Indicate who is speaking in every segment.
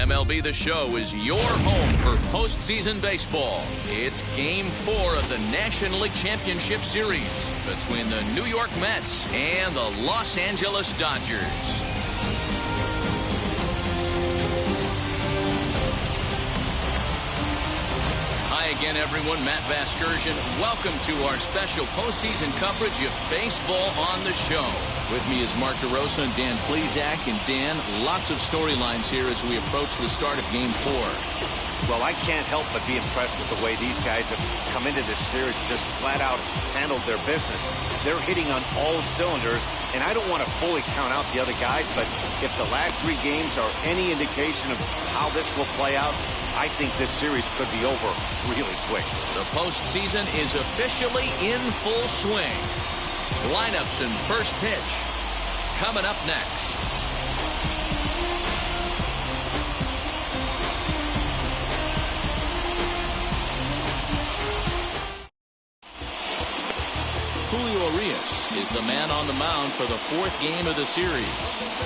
Speaker 1: MLB The Show is your home for postseason baseball. It's Game 4 of the National League Championship Series between the New York Mets and the Los Angeles Dodgers. Hi again, everyone. Matt Vasgersian. Welcome to our special postseason coverage of Baseball on the Show. With me is Mark DeRosa and Dan Plesac. And Dan, lots of storylines here as we approach the start of Game 4.
Speaker 2: Well, I can't help but be impressed with the way these guys have come into this series, just flat out handled their business. They're hitting on all cylinders, and I don't want to fully count out the other guys, but if the last 3 games are any indication of how this will play out, I think this series could be over really quick.
Speaker 1: The postseason is officially in full swing. Lineups and first pitch coming up next. Is the man on the mound for the 4th game of the series.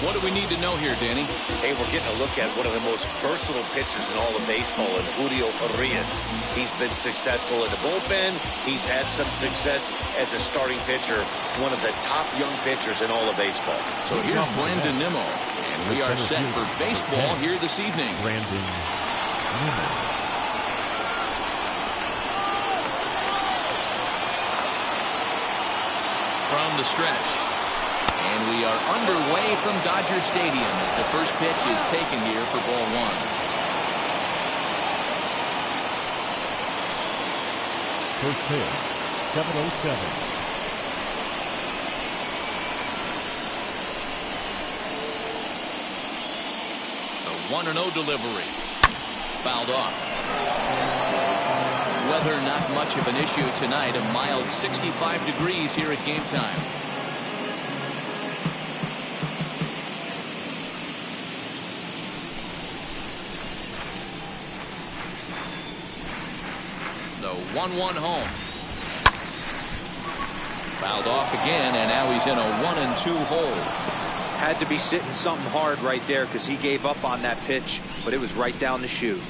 Speaker 1: What do we need to know here, Danny?
Speaker 2: Hey, we're getting a look at one of the most versatile pitchers in all of baseball, in Julio Urias. He's been successful in the bullpen. He's had some success as a starting pitcher. One of the top young pitchers in all of baseball.
Speaker 1: So here's Brandon Nimmo, and we are set for baseball here this evening.
Speaker 3: Brandon Nimmo.
Speaker 1: From the stretch. And we are underway from Dodger Stadium as the first pitch is taken here for ball 1.
Speaker 3: First pitch, 7:07.
Speaker 1: The 1-0 delivery. Fouled off. Weather not much of an issue tonight. A mild 65 degrees here at game time. The 1-1 home. Fouled off again, and now he's in a 1-2 hole.
Speaker 4: Had to be sitting something hard right there because he gave up on that pitch, but it was right down the chute.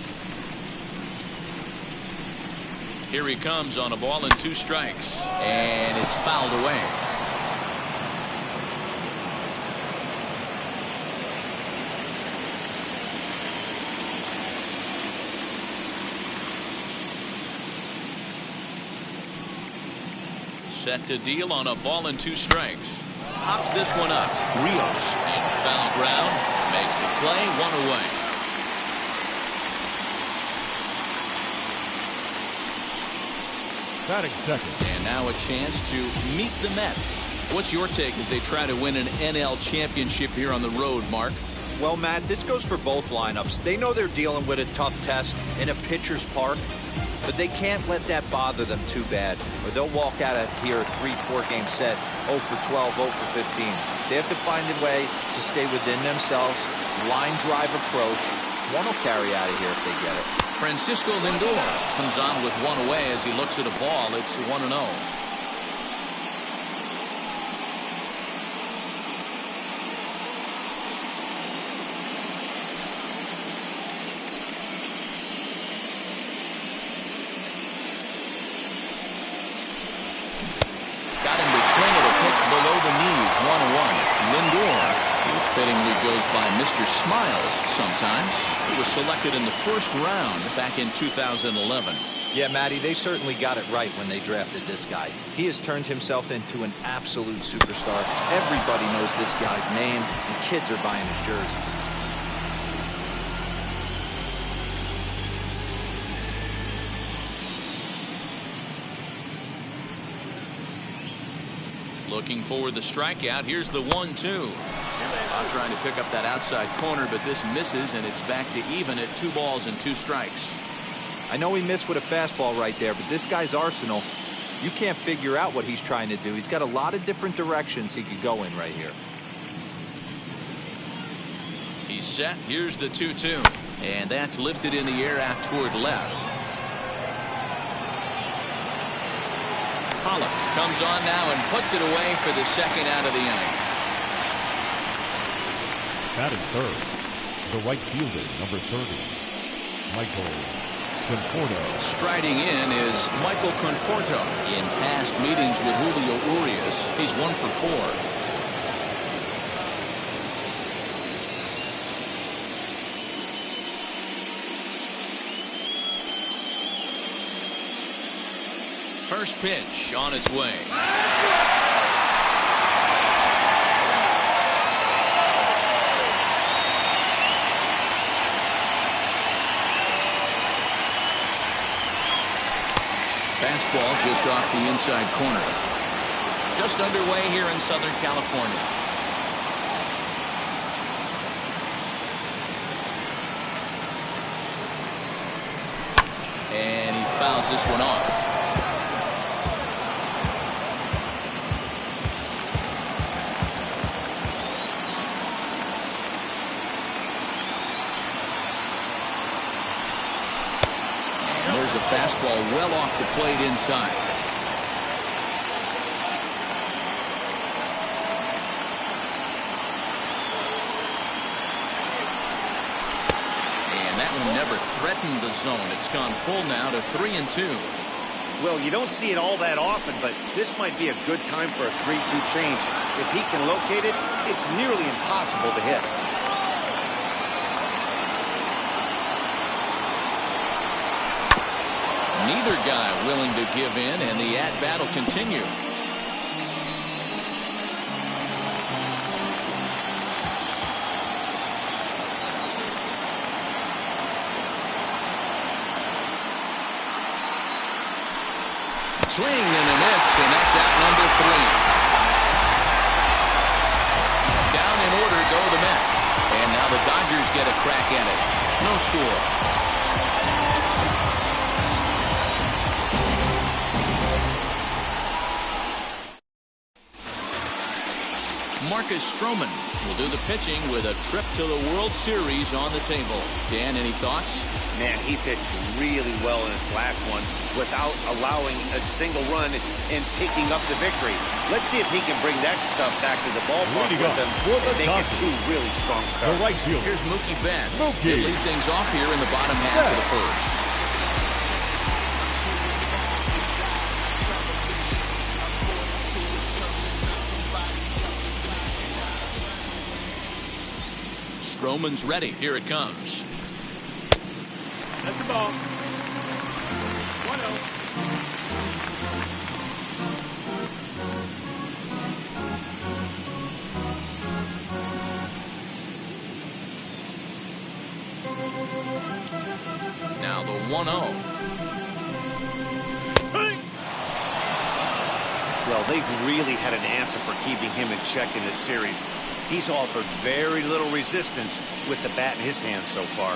Speaker 1: Here he comes on a ball and 2 strikes, and it's fouled away. Set to deal on a ball and 2 strikes. Pops this one up. Rios in foul ground. Makes the play, 1 away.
Speaker 3: Batting second.
Speaker 1: And now a chance to meet the Mets. What's your take as they try to win an NL championship here on the road, Mark?
Speaker 4: Well, Matt, this goes for both lineups. They know they're dealing with a tough test in a pitcher's park, but they can't let that bother them too bad, or they'll walk out of here a 3-4 game set, 0 for 12, 0 for 15. They have to find a way to stay within themselves, line drive approach. One will carry out of here if they get it.
Speaker 1: Francisco Lindor comes on with 1 away as he looks at a ball. It's 1-0. Got him to swing at a pitch below the knees. 1-1. Lindor, who fittingly goes by Mr. Smiles sometimes, he was selected in the 1st round back in 2011.
Speaker 4: Yeah, Matty, they certainly got it right when they drafted this guy. He has turned himself into an absolute superstar. Everybody knows this guy's name, and kids are buying his jerseys.
Speaker 1: Looking for the strikeout. Here's the 1-2. Trying to pick up that outside corner, but this misses, and it's back to even at 2 balls and 2 strikes.
Speaker 4: I know he missed with a fastball right there, but this guy's arsenal, you can't figure out what he's trying to do. He's got a lot of different directions he could go in right here.
Speaker 1: He's set. Here's the 2-2. And that's lifted in the air out toward left. Pollock comes on now and puts it away for the 2nd out of the inning.
Speaker 3: Batting third, The right fielder, number 30, Michael Conforto.
Speaker 1: Striding in is Michael Conforto. In past meetings with Julio Urias, he's 1 for 4. First pitch on its way. Fastball just off the inside corner. Just underway here in Southern California. And he fouls this one off. There's a fastball well off the plate inside. And that one never threatened the zone. It's gone full now to 3-2.
Speaker 2: Well, you don't see it all that often, but this might be a good time for a 3-2 change. If he can locate it, it's nearly impossible to hit.
Speaker 1: Neither guy willing to give in, and the at-bat will continue. Swing and a miss, and that's out number 3. Down in order go the Mets. And now the Dodgers get a crack at it. No score. Marcus Stroman will do the pitching with a trip to the World Series on the table. Dan, any thoughts?
Speaker 2: Man, he pitched really well in his last one without allowing a single run and picking up the victory. Let's see if he can bring that stuff back to the ballpark with him and make it 2 really strong starts.
Speaker 3: The right fielder.
Speaker 1: Here's Mookie Betts. They lead things off here in the bottom half of the first. Stroman's ready. Here it comes.
Speaker 3: That's the ball.
Speaker 1: 1-0. Now the 1-0.
Speaker 2: Well, they've really had an answer for keeping him in check in this series. He's offered very little resistance with the bat in his hand so far.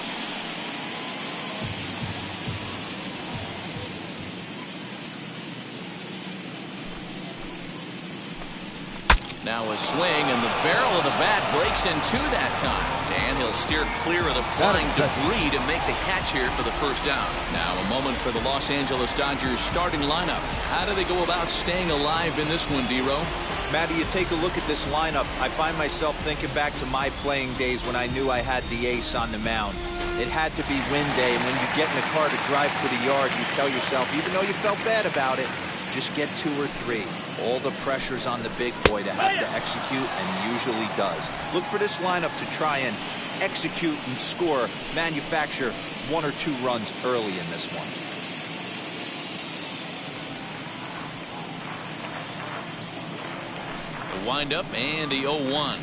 Speaker 1: Now a swing, and the barrel of the bat breaks in 2 that time. And he'll steer clear of the flying debris to make the catch here for the first down. Now a moment for the Los Angeles Dodgers starting lineup. How do they go about staying alive in this one, D-Row?
Speaker 4: Matty, you take a look at this lineup. I find myself thinking back to my playing days when I knew I had the ace on the mound. It had to be win day, and when you get in the car to drive to the yard, you tell yourself, even though you felt bad about it, just get 2 or 3. All the pressure's on the big boy to have to execute, and he usually does. Look for this lineup to try and execute and score, manufacture 1 or 2 runs early in this one.
Speaker 1: The windup and the 0-1.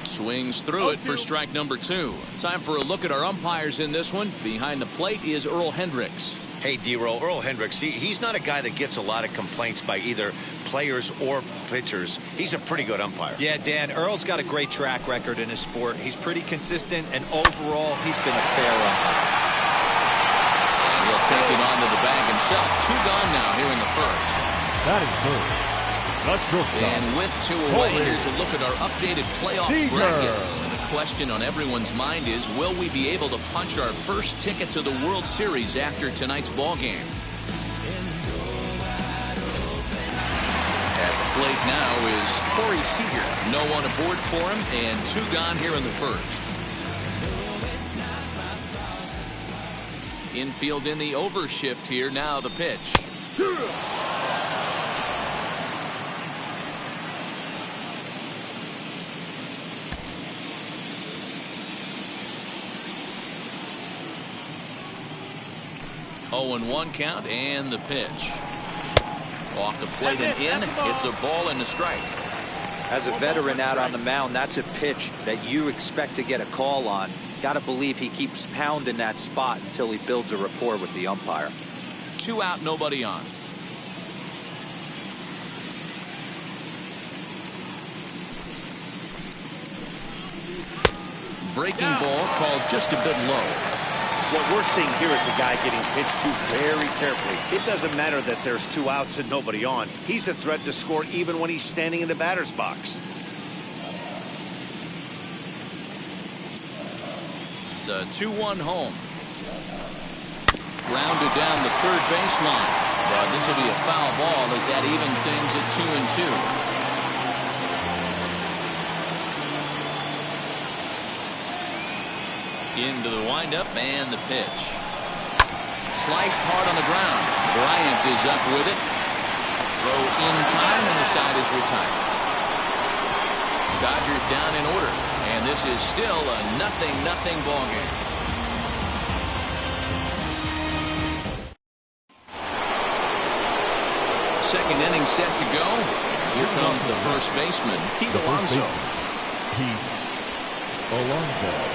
Speaker 1: Swings through it for strike number 2. Time for a look at our umpires in this one. Behind the plate is Earl Hendricks.
Speaker 2: Hey, D-Row, Earl Hendricks, he's not a guy that gets a lot of complaints by either players or pitchers. He's a pretty good umpire.
Speaker 4: Yeah, Dan, Earl's got a great track record in his sport. He's pretty consistent, and overall, he's been a fair umpire.
Speaker 1: And he'll take it onto the bag himself. 2 gone now here in the first.
Speaker 3: That is good.
Speaker 1: And with 2 away, here's a look at our updated playoff brackets. And the question on everyone's mind is, will we be able to punch our first ticket to the World Series after tonight's ball game? At the plate now is Corey Seager. No one aboard for him, and 2 gone here in the first. Infield in the overshift here. Now the pitch. 0-1 count, and the pitch. Off the plate and in. It's a ball and a strike.
Speaker 4: As a veteran out on the mound, that's a pitch that you expect to get a call on. Got to believe he keeps pounding that spot until he builds a rapport with the umpire.
Speaker 1: 2 out, nobody on. Breaking ball called just a bit low.
Speaker 2: What we're seeing here is a guy getting pitched to very carefully. It doesn't matter that there's 2 outs and nobody on. He's a threat to score even when he's standing in the batter's box.
Speaker 1: The 2-1 home. Grounded down the third baseline. But this will be a foul ball as that evens things at 2-2. Into the windup and the pitch. Sliced hard on the ground. Bryant is up with it. Throw in time and the side is retired. Dodgers down in order, and this is still a 0-0 ball game. Second inning set to go. Here comes the first baseman, Pete Alonso.
Speaker 3: Pete Alonso.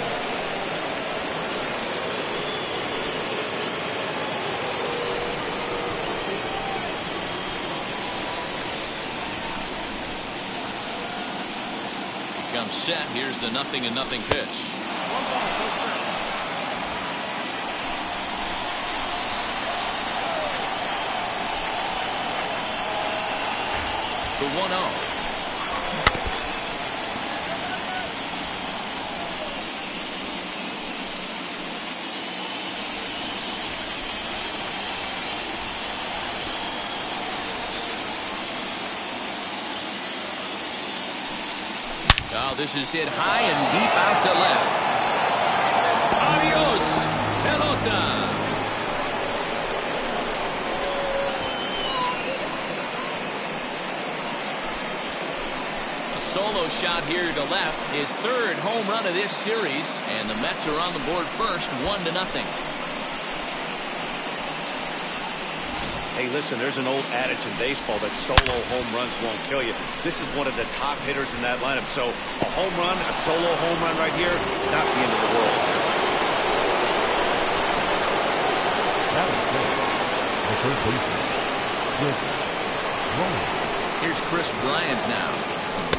Speaker 1: Comes set. Here's the 0-0 pitch. The 1-0. Oh, this is hit high and deep out to left. Adios, pelota. A solo shot here to left. His 3rd home run of this series, and the Mets are on the board first, 1-0.
Speaker 2: Hey, listen, there's an old adage in baseball that solo home runs won't kill you. This is one of the top hitters in that lineup. So a home run, a solo home run right here, it's not the end of the world.
Speaker 3: That was good. The third baseman, Chris Bryant.
Speaker 1: Here's Chris Bryant now,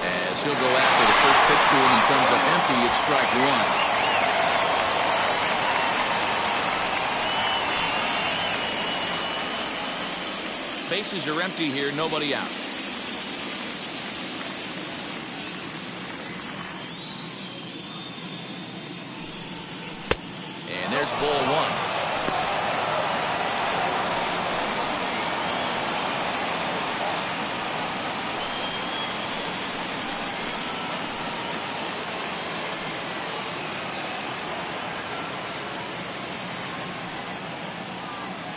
Speaker 1: as he'll go after the first pitch to him and comes up empty. It's strike 1. Bases are empty here, nobody out. And there's ball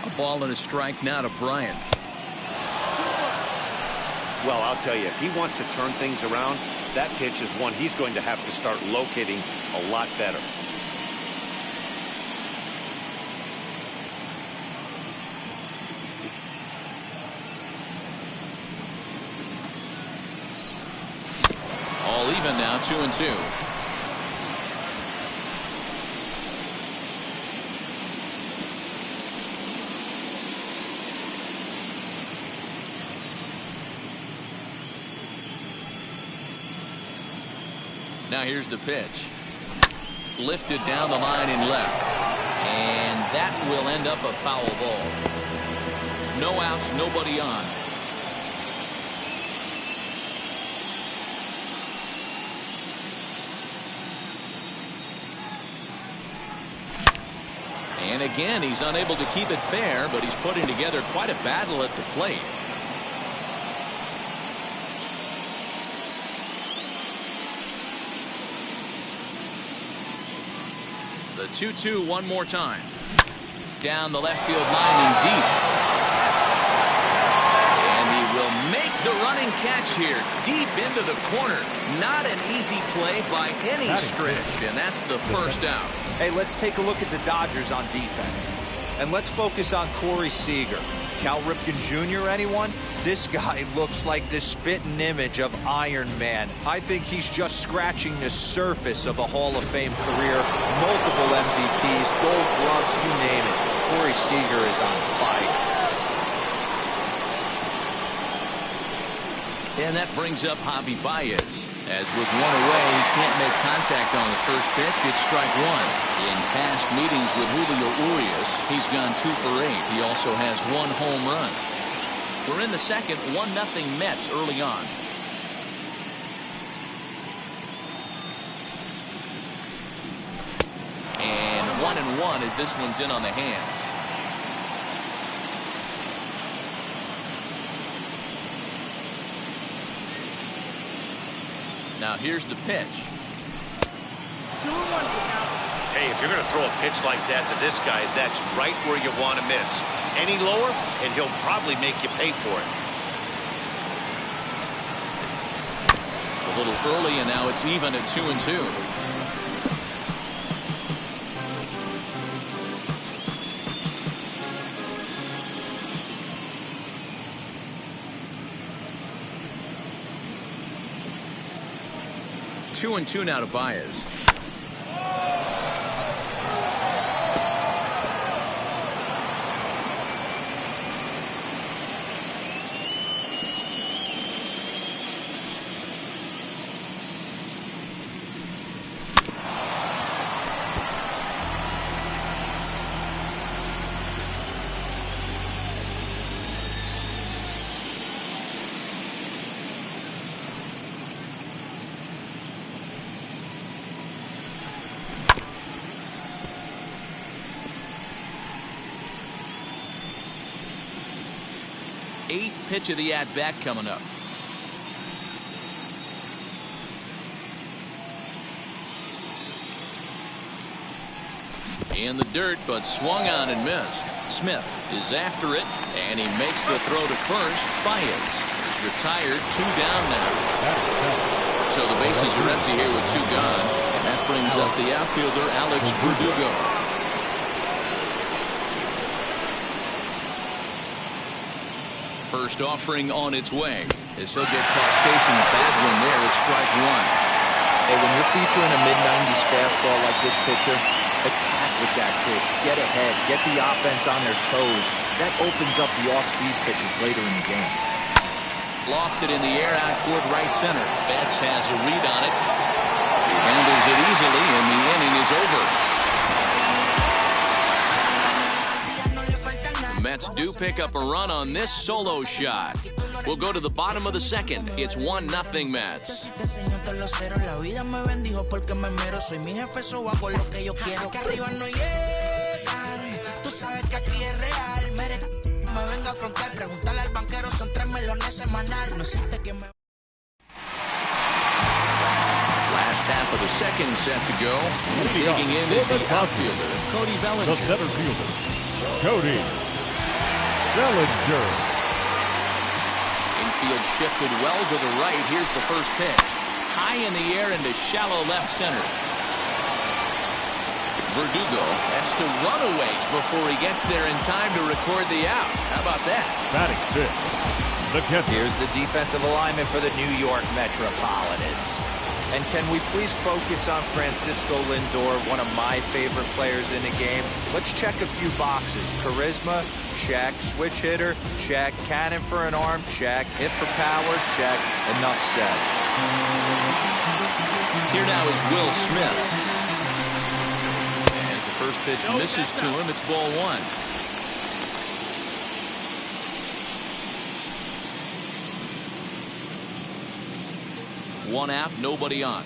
Speaker 1: 1. A ball and a strike now to Bryant.
Speaker 2: Well, I'll tell you, if he wants to turn things around, that pitch is one he's going to have to start locating a lot better.
Speaker 1: All even now, 2-2. Now here's the pitch. Lifted down the line in left. And that will end up a foul ball. No outs, nobody on. And again, he's unable to keep it fair, but he's putting together quite a battle at the plate. The 2-2 one more time. down the left field line and deep. And he will make the running catch here, deep into the corner. Not an easy play by any stretch, and that's the first out.
Speaker 4: Hey, let's take a look at the Dodgers on defense. And let's focus on Corey Seager. Cal Ripken Jr., anyone? This guy looks like the spitting image of Iron Man. I think he's just scratching the surface of a Hall of Fame career. Multiple MVPs, gold gloves, you name it. Corey Seager is on fire.
Speaker 1: And that brings up Javi Baez. As with one away, he can't make contact on the first pitch. It's strike one. In past meetings with Julio Urias, he's gone 2 for 8. He also has 1 home run. We're in the second, 1-0 Mets early on. And 1-1 as this one's in on the hands. Now here's the pitch.
Speaker 2: Hey, if you're going to throw a pitch like that to this guy, that's right where you want to miss. Any lower, and he'll probably make you pay for it.
Speaker 1: A little early, and now it's even at 2-2. Two and 2 now to Baez. Eighth pitch of the at-bat coming up. In the dirt, but swung on and missed. Smith is after it, and he makes the throw to first. Baez is retired, 2 down now. So the bases are empty here with 2 gone, and that brings up the outfielder, Alex Verdugo. First offering on its way. This will get caught chasing a bad one there. It's strike 1.
Speaker 4: Hey, when you're featuring a mid-90s fastball like this pitcher, attack with that pitch. Get ahead. Get the offense on their toes. That opens up the off-speed pitches later in the game.
Speaker 1: Lofted in the air out toward right center. Betts has a read on it. He handles it easily, and the inning is over. Mets do pick up a run on this solo shot. We'll go to the bottom of the second. It's 1-0 Mets. Last half of the second set to go. Digging in is the outfielder, Cody Bellinger.
Speaker 3: The center fielder, Cody Bellinger.
Speaker 1: Infield shifted well to the right. Here's the first pitch. High in the air into shallow left center. Verdugo has to run a ways before he gets there in time to record the out. How about that?
Speaker 3: Batting fifth, the catcher.
Speaker 4: Here's the defensive alignment for the New York Metropolitans. And can we please focus on Francisco Lindor, one of my favorite players in the game? Let's check a few boxes. Charisma, check. Switch hitter, check. Cannon for an arm, check. Hit for power, check. Enough said.
Speaker 1: Here now is Will Smith. As the first pitch misses to him, it's ball 1. One out, nobody on.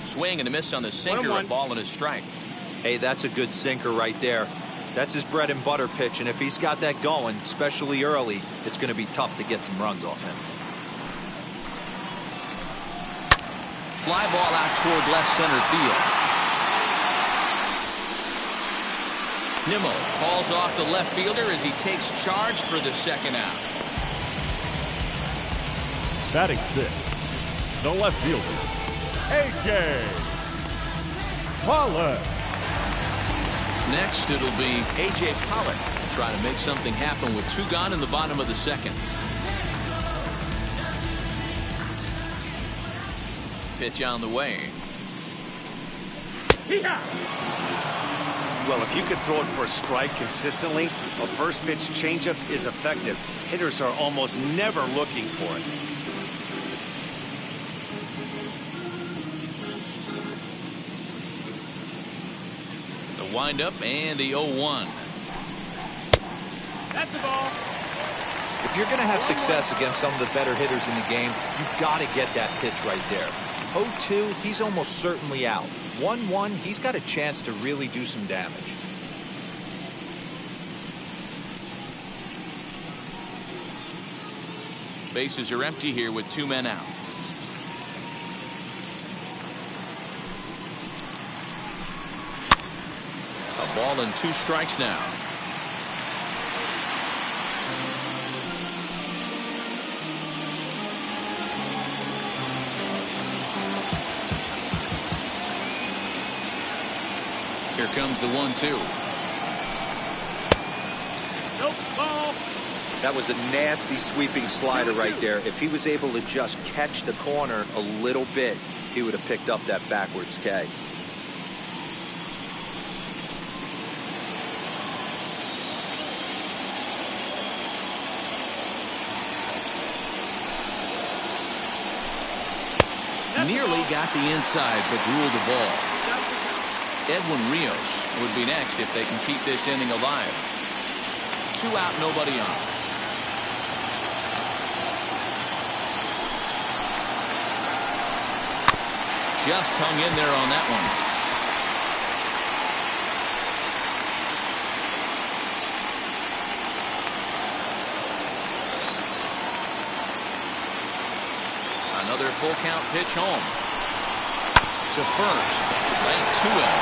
Speaker 1: Swing and a miss on the sinker, a ball and a strike.
Speaker 4: Hey, that's a good sinker right there. That's his bread and butter pitch, and if he's got that going, especially early, it's going to be tough to get some runs off him.
Speaker 1: fly ball out toward left center field. Nimmo calls off the left fielder as he takes charge for the second out.
Speaker 3: Batting sixth, the left fielder, A.J. Pollock.
Speaker 1: Next, it'll be A.J. Pollock to try to make something happen with 2 gone in the bottom of the second. Pitch on the way.
Speaker 2: Well, if you can throw it for a strike consistently, a first pitch changeup is effective. Hitters are almost never looking for it.
Speaker 1: The windup and the 0-1.
Speaker 5: That's the ball.
Speaker 4: If you're going to have success against some of the better hitters in the game, you've got to get that pitch right there. 0-2, he's almost certainly out. 1-1, he's got a chance to really do some damage.
Speaker 1: Bases are empty here with 2 men out. A ball and 2 strikes now. Here comes the 1-2.
Speaker 5: Nope, ball.
Speaker 4: That was a nasty sweeping slider right there. If he was able to just catch the corner a little bit, he would have picked up that backwards K.
Speaker 1: Nearly got the inside, but ruled the ball. Edwin Rios would be next if they can keep this inning alive. 2 out, nobody on. Just hung in there on that one. Another full count pitch home. To first. Right to him.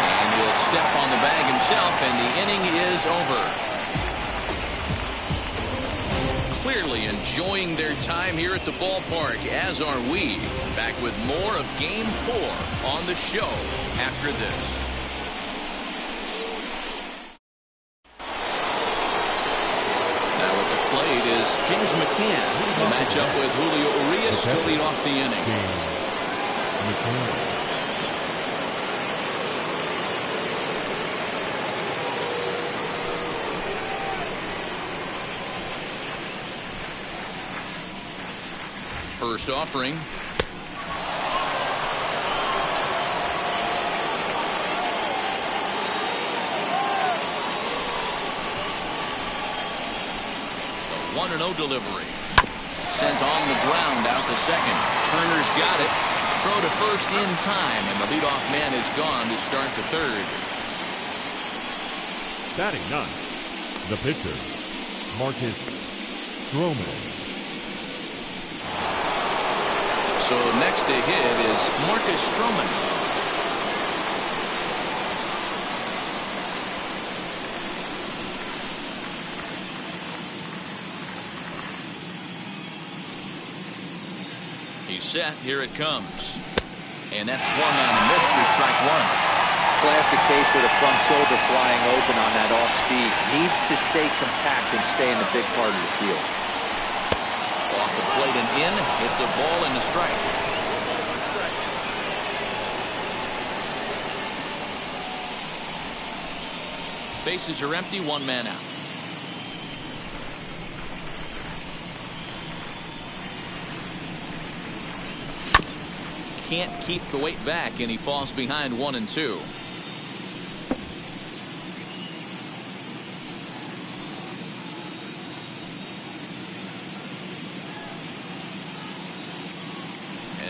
Speaker 1: And he'll step on the bag himself, and the inning is over. Clearly enjoying their time here at the ballpark, as are we. Back with more of Game 4 on the show after this. Now at the plate is James McCann. He'll match up with Julio Urias to lead off the inning. First offering. The 1-0 delivery. Sent on the ground out to second. Turner's got it. Throw to first in time, and the leadoff man is gone to start the third.
Speaker 3: Batting ninth, the pitcher, Marcus Stroman.
Speaker 1: So next to hit is Marcus Stroman. He's set. Here it comes. And that's swung on and missed for strike 1.
Speaker 4: Classic case of the front shoulder flying open on that off speed. Needs to stay compact and stay in the big part of the field.
Speaker 1: Off the plate and in. It's a ball and a strike. Bases are empty. 1 man out. Can't keep the weight back, and he falls behind 1-2.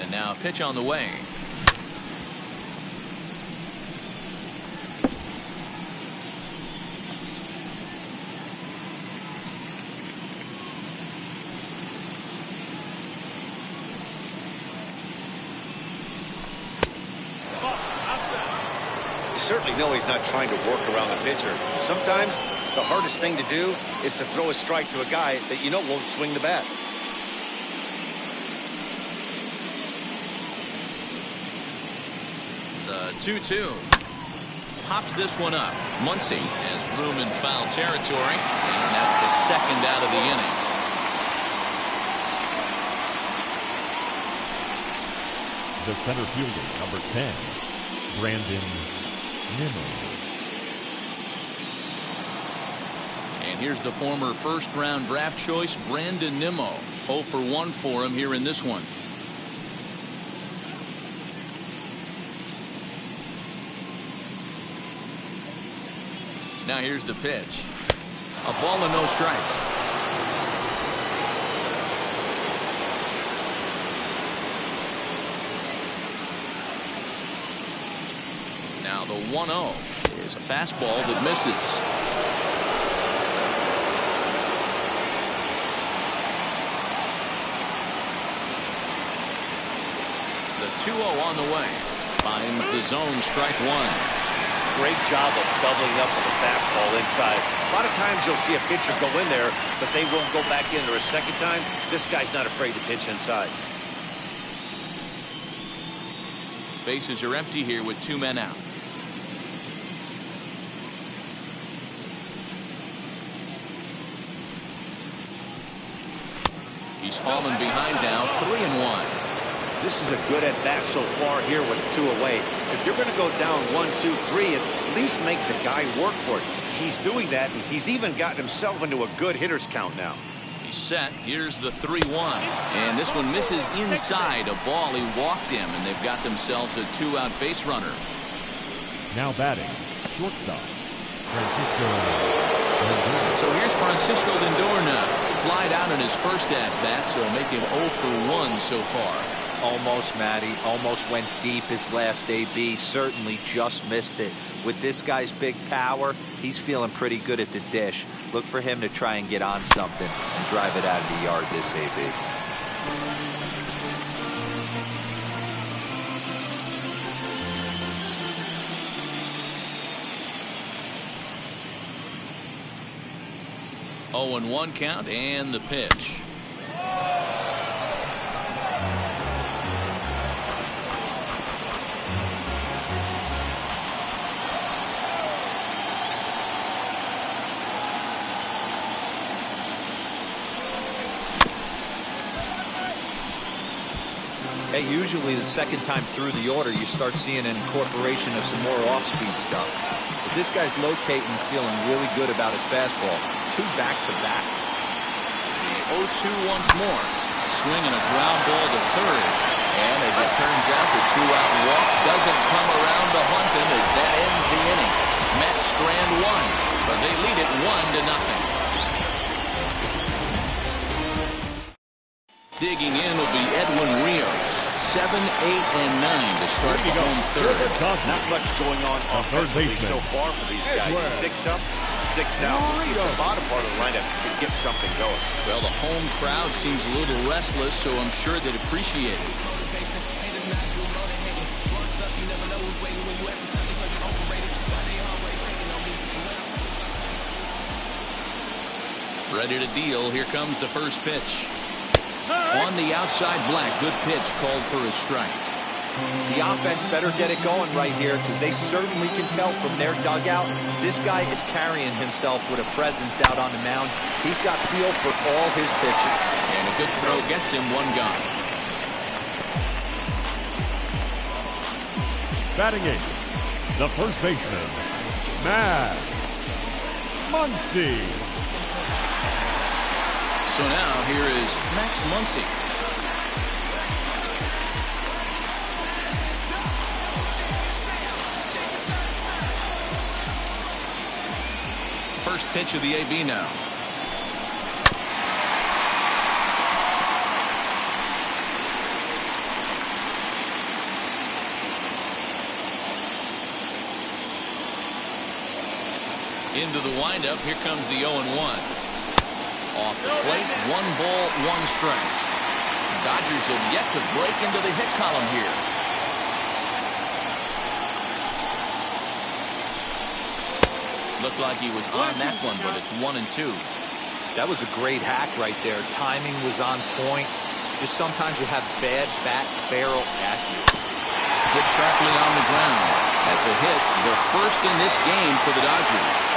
Speaker 1: And now a pitch on the way.
Speaker 2: certainly know he's not trying to work around the pitcher. Sometimes the hardest thing to do is to throw a strike to a guy that you know won't swing the bat.
Speaker 1: The 2-2. Pops this one up. Muncy has room in foul territory, and that's the second out of the inning.
Speaker 3: The center fielder, number 10, Brandon Nimmo.
Speaker 1: And here's the former first-round draft choice, Brandon Nimmo. 0 for 1 for him here in this one. Now here's the pitch. A ball and no strikes. Now the 1-0 is a fastball that misses. The 2-0 on the way. Finds the zone, strike one.
Speaker 2: Great job of doubling up with a fastball inside. A lot of times you'll see a pitcher go in there, but they won't go back in there a second time. This guy's not afraid to pitch inside.
Speaker 1: Bases are empty here with 2 men out. He's fallen behind now, 3-1.
Speaker 2: This is a good at-bat so far here with 2 away. If you're going to go down 1, 2, 3, at least make the guy work for it. He's doing that, and he's even gotten himself into a good hitter's count now.
Speaker 1: He's set. Here's the 3-1. And this one misses inside a ball. He walked him, and they've got themselves a 2-out base runner.
Speaker 3: Now batting, shortstop, Francisco Lindor.
Speaker 1: So here's Francisco Lindor now. Flied out in his first at-bat, so make him 0 for 1 so far.
Speaker 4: Almost, Matty. Almost went deep his last AB. Certainly just missed it. With this guy's big power, he's feeling pretty good at the dish. Look for him to try and get on something and drive it out of the yard this AB.
Speaker 1: Oh, and 1 count and the pitch.
Speaker 4: Hey, usually the second time through the order, you start seeing an incorporation of some more off-speed stuff. But this guy's locating, feeling really good about his fastball. 2 back-to-back.
Speaker 1: The 0-2 once more. A swing and a ground ball to third. And as it turns out, the 2-out walk doesn't come around to hunt him as that ends the inning. Mets strand 1, but they lead it 1-0. Digging in will be Edwin Rios. 7, 8, and 9 to start the home third.
Speaker 2: Not much going on offensively so far for these guys. 6 up, 6 down. We'll see if the bottom part of the lineup can get something going.
Speaker 1: Well, the home crowd seems a little restless, so I'm sure they'd appreciate it. Ready to deal. Here comes the first pitch. On the outside, Black. Good pitch called for a strike.
Speaker 4: The offense better get it going right here because they certainly can tell from their dugout this guy is carrying himself with a presence out on the mound. He's got feel for all his pitches.
Speaker 1: And a good throw gets him 1 gone.
Speaker 3: Batting 8, the first baseman, Matt Muncy.
Speaker 1: So now here is Max Muncy. First pitch of the AB now. Into the windup. Here comes the 0-1. Off the plate, 1 ball, 1 strike. Dodgers have yet to break into the hit column here. Looked like he was on that one, but it's 1-2.
Speaker 4: That was a great hack right there. Timing was on point. Just sometimes you have bad bat barrel accuracy.
Speaker 1: Hit sharply on the ground. That's a hit, the first in this game for the Dodgers.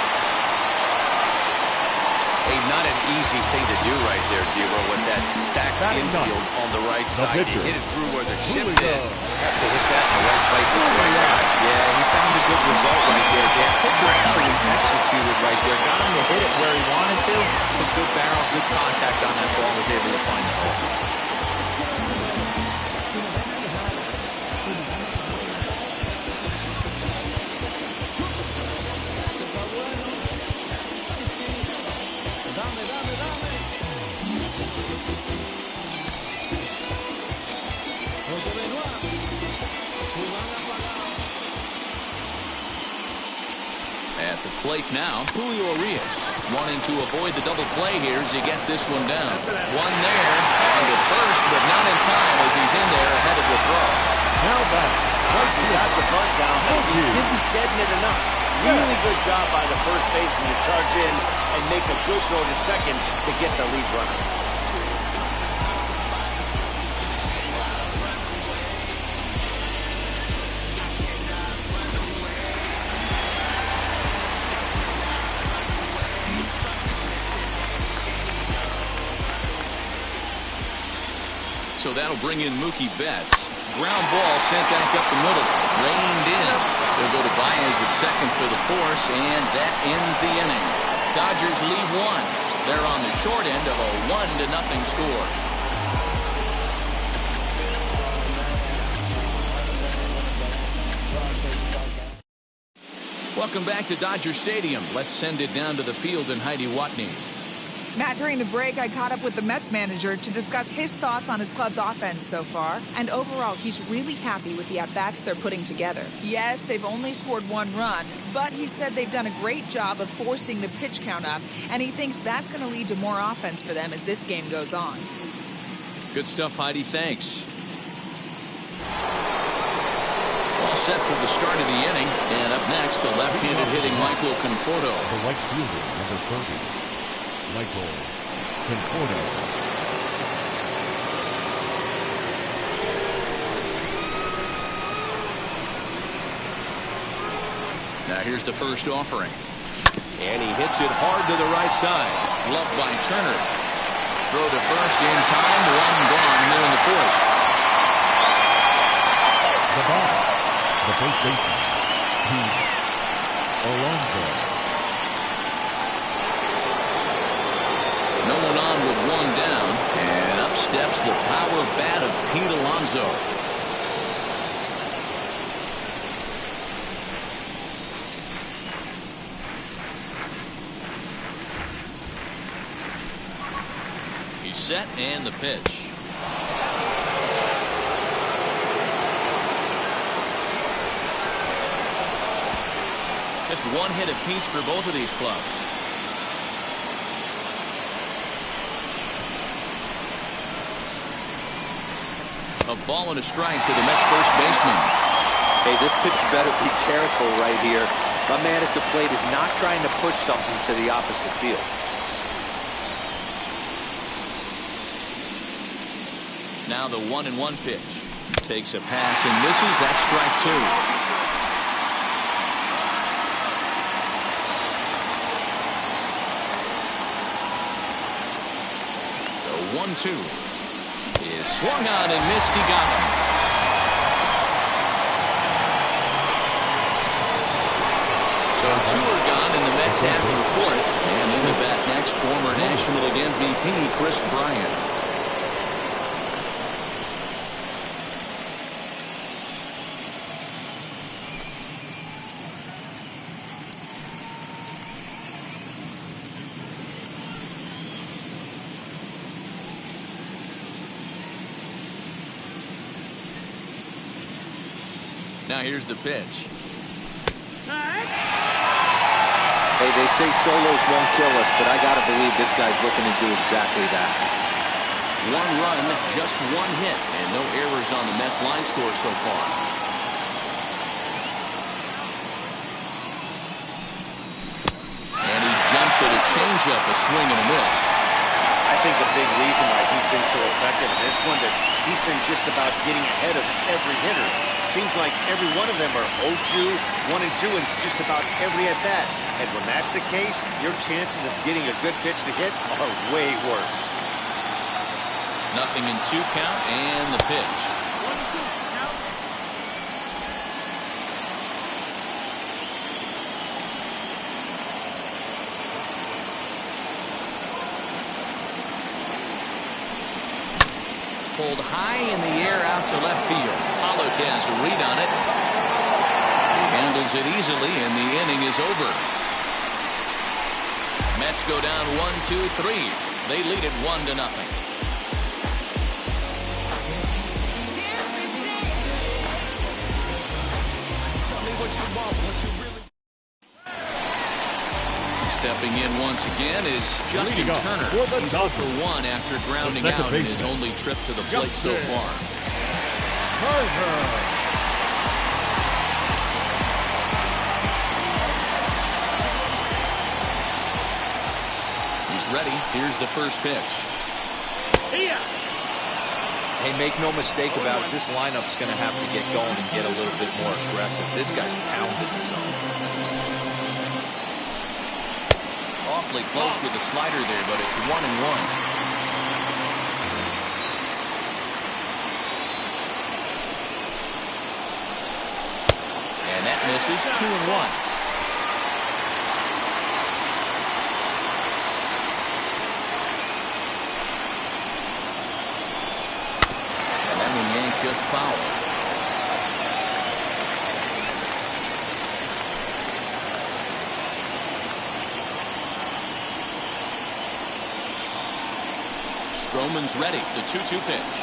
Speaker 2: Hey, not an easy thing to do right there, Dero, with that stacked infield on the right side. You hit it through where the shift is. Have to hit that in the right place at the right time.
Speaker 4: Yeah, he found a good result right there, Dan. Pitcher actually executed right there. Got him to hit it where he wanted to. Put good barrel, good contact on that ball. Was able to find the hole.
Speaker 1: At the plate now, Julio Urias wanting to avoid the double play here as he gets this one down. One there, and at first, but not in time as he's in there ahead of the throw.
Speaker 3: Now back.
Speaker 2: He got the bunt down, but he didn't deaden it enough. Really good job by the first baseman to charge in and make a good throw to second to get the lead runner.
Speaker 1: So that'll bring in Mookie Betts. Ground ball sent back up the middle. Reined in. They'll go to Baez at second for the force, and that ends the inning. Dodgers lead one. They're on the short end of a 1-0 score. Welcome back to Dodger Stadium. Let's send it down to the field in Heidi Watney.
Speaker 6: Matt, during the break, I caught up with the Mets manager to discuss his thoughts on his club's offense so far. And overall, he's really happy with the at-bats they're putting together. Yes, they've only scored 1 run, but he said they've done a great job of forcing the pitch count up, and he thinks that's going to lead to more offense for them as this game goes on.
Speaker 1: Good stuff, Heidi. Thanks. All set for the start of the inning. And up next, the left-handed hitting Michael Conforto.
Speaker 3: The right fielder, number 30. Michael Conforto.
Speaker 1: Now here's the first offering. And he hits it hard to the right side. Gloved by Turner. Throw to first in time. 1 gone here in the fourth.
Speaker 3: The ball. The first baseman. Pete Alonso.
Speaker 1: No one on with 1 down, and up steps the power bat of Pete Alonso. He's set, and the pitch. Just 1 hit apiece for both of these clubs. A ball and a strike to the Mets first baseman.
Speaker 4: Hey, this pitch better be careful right here. My man at the plate is not trying to push something to the opposite field.
Speaker 1: Now the 1-1 pitch. Takes a pass and misses. That's strike 2. The 1-2. Is swung on and missed. He got him. So 2 are gone in the Mets half of the fourth. And in the bat next, former National League MVP Chris Bryant. Now here's the pitch.
Speaker 4: Hey, they say solos won't kill us, but I gotta believe this guy's looking to do exactly that.
Speaker 1: 1 run, just 1 hit, and no errors on the Mets line score so far. So the changeup, a swing and a miss.
Speaker 2: I think the big reason why he's been so effective in this one, that he's been just about getting ahead of every hitter. Seems like every one of them are 0-2, 1-2, and it's just about every at-bat. And when that's the case, your chances of getting a good pitch to hit are way worse.
Speaker 1: 0-2 count and the pitch. Pulled high in the air out to left field. Pollock has a read on it. He handles it easily, and the inning is over. Mets go down 1-2-3. They lead it 1-0. Stepping in once again is Justin Turner. He's 0 for 1 after grounding out in his only trip to the plate so far. He's ready. Here's the first pitch.
Speaker 4: Hey, make no mistake about it. This lineup's going to have to get going and get a little bit more aggressive. This guy's pounding the zone.
Speaker 1: Awfully close with the slider there, but it's 1-1. And that misses. 2-1. And that one yanked just foul. Stroman's ready. The 2-2 pitch.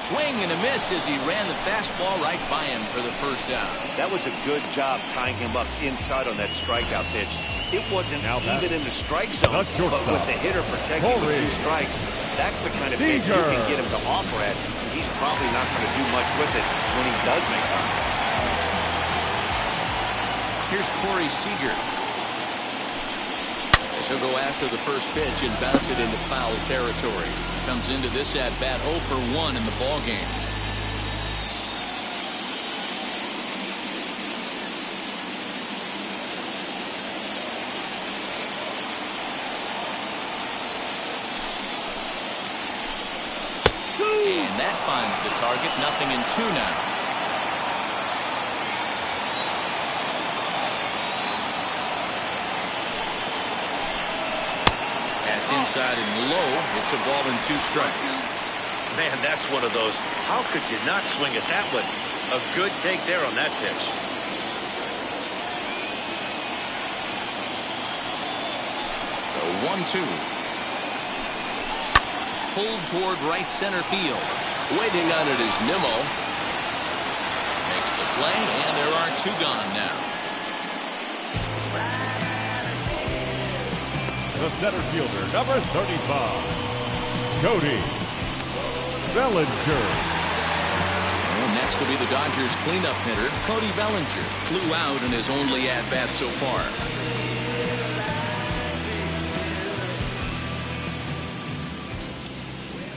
Speaker 1: Swing and a miss as he ran the fastball right by him for the first down.
Speaker 2: That was a good job tying him up inside on that strikeout pitch. It wasn't even in the strike zone, but with the hitter protecting with 2 strikes, that's the kind of pitch you can get him to offer at. And he's probably not going to do much with it when he does make contact.
Speaker 1: Here's Corey Seager. He'll go after the first pitch and bounce it into foul territory. Comes into this at-bat 0 for 1 in the ballgame. And that finds the target. 0-2 now. That's inside and low. It's a ball and 2 strikes.
Speaker 2: Man, that's one of those. How could you not swing at that one? A good take there on that pitch.
Speaker 1: The 1-2. Pulled toward right center field. Waiting on it is Nimmo. Makes the play, and there are 2 gone now.
Speaker 3: The center fielder, number 35, Cody Bellinger.
Speaker 1: And next will be the Dodgers cleanup hitter, Cody Bellinger. Flew out in his only at-bat so far.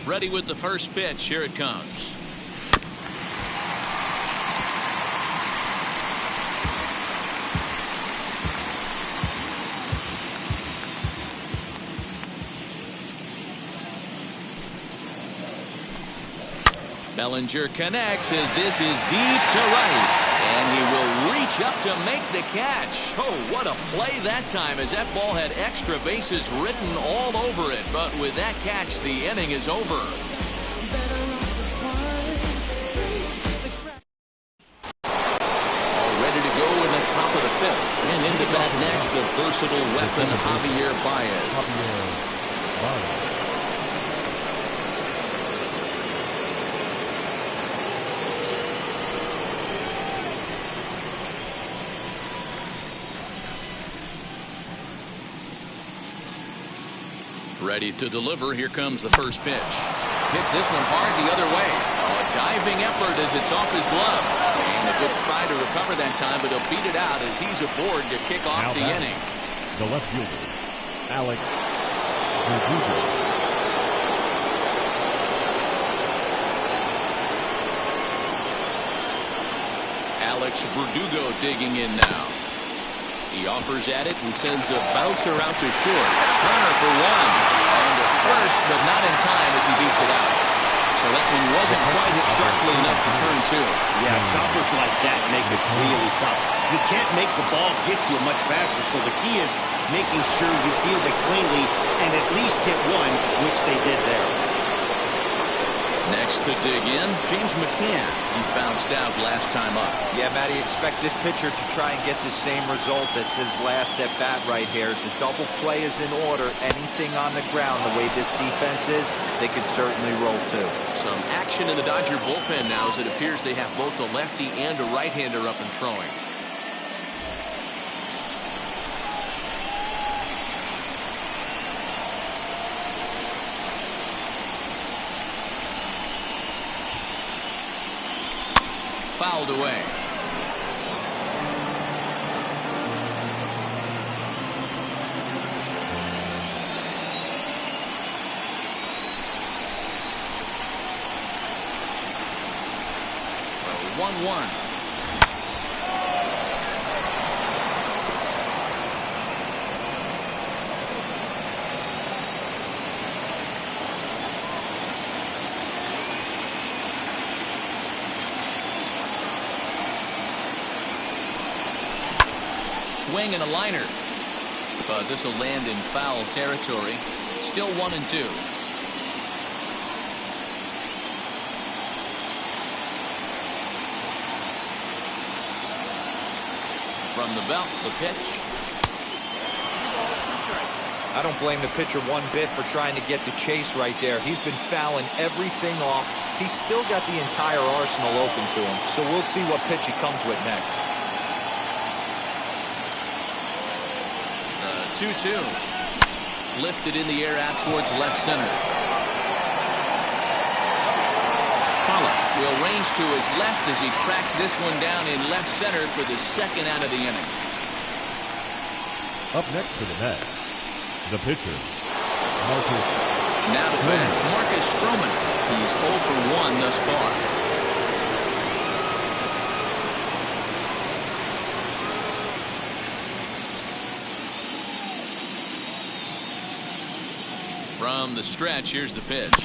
Speaker 1: Ready with the first pitch. Here it comes. Bellinger connects as this is deep to right. And he will reach up to make the catch. Oh, what a play that time, as that ball had extra bases written all over it. But with that catch, the inning is over. All ready to go in the top of the 5th. And into bat next, the versatile weapon, Javier Baez. Ready to deliver. Here comes the first pitch. Hits this one hard the other way. Oh, a diving effort as it's off his glove. And a good try to recover that time, but he'll beat it out as he's aboard to kick off the inning.
Speaker 3: The left fielder, Alex Verdugo.
Speaker 1: Alex Verdugo digging in now. He offers at it and sends a bouncer out to short. Turner for one. And a first, but not in time as he beats it out. So that one wasn't quite hit sharply enough to turn two.
Speaker 2: Yeah, choppers like that make it really tough. You can't make the ball get to you much faster, so the key is making sure you field it cleanly and at least get one, which they did there.
Speaker 1: Next to dig in, James McCann. He bounced out last time up.
Speaker 4: Yeah, Matty, expect this pitcher to try and get the same result as his last at bat right here. The double play is in order. Anything on the ground, the way this defense is, they could certainly roll too.
Speaker 1: Some action in the Dodger bullpen now as it appears they have both a lefty and a right-hander up and throwing. Fouled away. Well, 1-1. Swing and a liner. But this will land in foul territory. Still 1-2. From the belt, the pitch.
Speaker 4: I don't blame the pitcher one bit for trying to get the chase right there. He's been fouling everything off. He's still got the entire arsenal open to him. So we'll see what pitch he comes with next.
Speaker 1: 2-2. Lifted in the air out towards left center. Pollock will range to his left as he tracks this one down in left center for the second out of the inning.
Speaker 3: Up next to the net, the pitcher, Marcus.
Speaker 1: Now to bat, Marcus Stroman. He's 0 for 1 thus far. From the stretch, here's the pitch.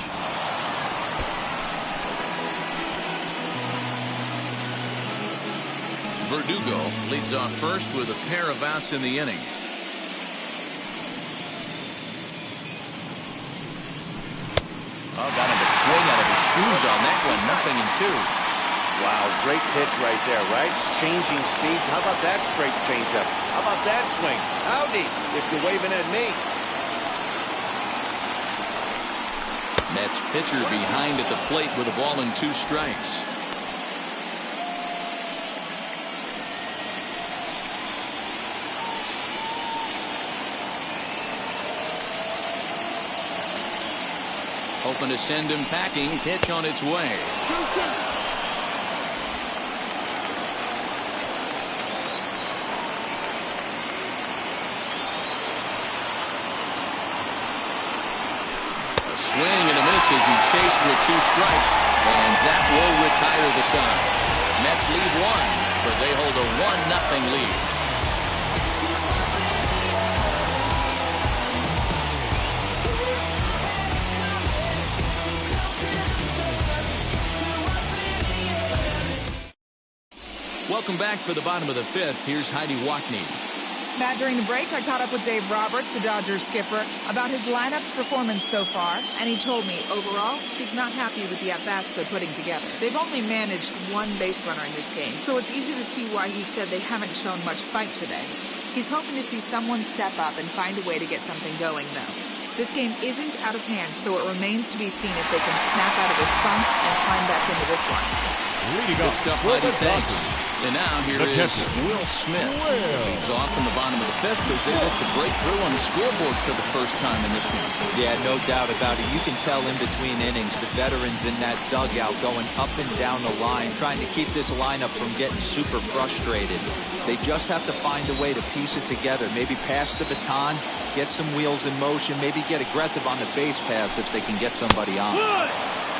Speaker 1: Verdugo leads off first with a pair of outs in the inning. Oh, got him to swing out of his shoes on that one. 0-2.
Speaker 2: Wow, great pitch right there, right? Changing speeds. How about that straight changeup? How about that swing? Howdy, if you're waving at me.
Speaker 1: Mets pitcher behind at the plate with a ball and 2 strikes. Hoping to send him packing. Pitch on its way. Swing and a miss as he chased with 2 strikes, and that will retire the side. Mets lead 1, but they hold a 1-0 lead. Welcome back for the bottom of the 5th. Here's Heidi Watney.
Speaker 6: Matt, during the break, I caught up with Dave Roberts, the Dodgers skipper, about his lineup's performance so far, and he told me, overall, he's not happy with the at-bats they're putting together. They've only managed 1 base runner in this game, so it's easy to see why he said they haven't shown much fight today. He's hoping to see someone step up and find a way to get something going, though. This game isn't out of hand, so it remains to be seen if they can snap out of this funk and climb back into this one.
Speaker 3: Leading
Speaker 1: Good
Speaker 3: up
Speaker 1: stuff,
Speaker 3: for
Speaker 1: Heidi.
Speaker 3: the
Speaker 1: Thanks.
Speaker 3: Dodgers,
Speaker 1: And now here is Will Smith. He's off in the bottom of the fifth as they look to break through on the scoreboard for the first time in this one.
Speaker 4: Yeah, no doubt about it. You can tell in between innings, the veterans in that dugout going up and down the line, trying to keep this lineup from getting super frustrated. They just have to find a way to piece it together. Maybe pass the baton, get some wheels in motion, maybe get aggressive on the base pass if they can get somebody on.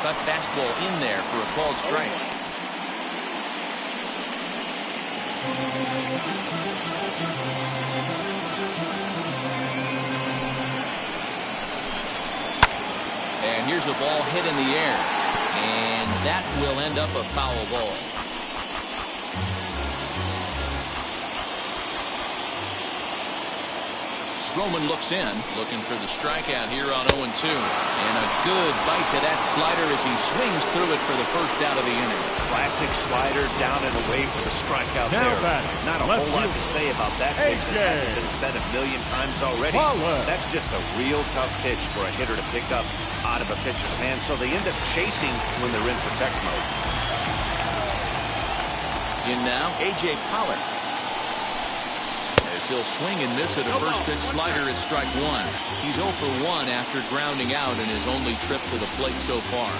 Speaker 1: Cut fastball in there for a called strike. And here's a ball hit in the air. And that will end up a foul ball. Stroman looks in, looking for the strikeout here on 0-2. And a good bite to that slider as he swings through it for the first out of the inning.
Speaker 2: Classic slider down and away for the strikeout there. Not a whole lot to say about that pitch that hasn't been said a million times already. That's just a real tough pitch for a hitter to pick up out of a pitcher's hand, so they end up chasing when they're in protect mode.
Speaker 1: In now, A.J. Pollock. As he'll swing and miss at a first pitch slider at strike one. He's 0 for 1 after grounding out in his only trip to the plate so far.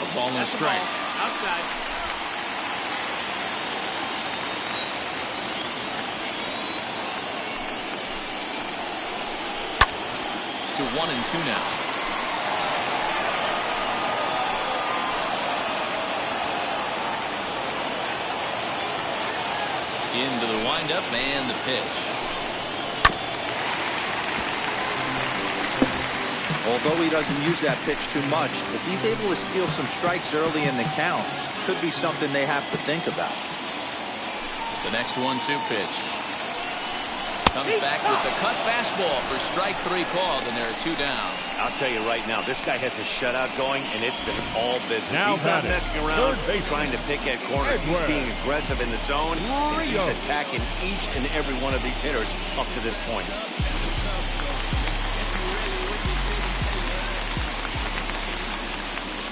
Speaker 1: A ball and a strike.
Speaker 5: Outside.
Speaker 1: To 1-2 now. Into the windup and the pitch.
Speaker 4: Although he doesn't use that pitch too much, if he's able to steal some strikes early in the count, could be something they have to think about.
Speaker 1: The next 1-2 pitch. Comes back with the cut fastball for strike 3 called, and there are 2 down.
Speaker 2: I'll tell you right now, this guy has a shutout going, and it's been all business. He's not messing around trying to pick at corners. He's being aggressive in the zone, and he's attacking each and every one of these hitters up to this point.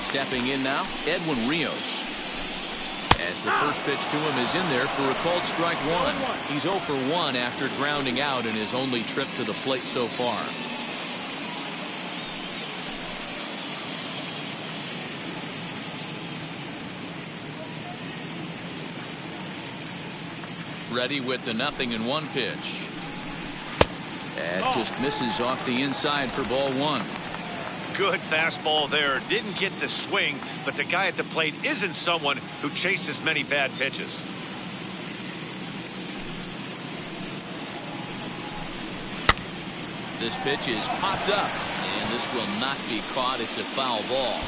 Speaker 1: Stepping in now, Edwin Rios. As the first pitch to him is in there for a called strike 1. He's 0 for 1 after grounding out in his only trip to the plate so far. Ready with the 0-1 pitch. That just misses off the inside for ball 1.
Speaker 2: Good fastball there. Didn't get the swing, but the guy at the plate isn't someone who chases many bad pitches.
Speaker 1: This pitch is popped up, and this will not be caught. It's a foul ball.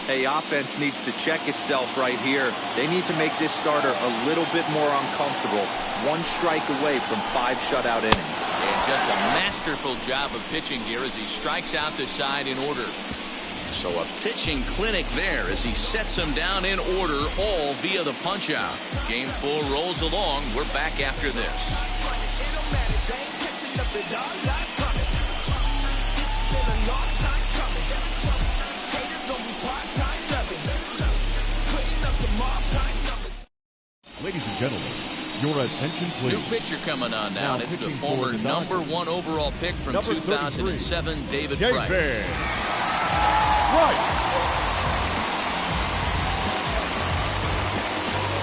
Speaker 4: Hey, offense needs to check itself right here. They need to make this starter a little bit more uncomfortable. 1 strike away from 5 shutout innings.
Speaker 1: And just a masterful job of pitching here as he strikes out the side in order. So a pitching clinic there as he sets them down in order, all via the punch-out. Game 4 rolls along. We're back after this.
Speaker 3: Ladies and gentlemen, your attention please.
Speaker 1: New pitcher coming on now, and it's the former #1 overall pick from 2007, David Price.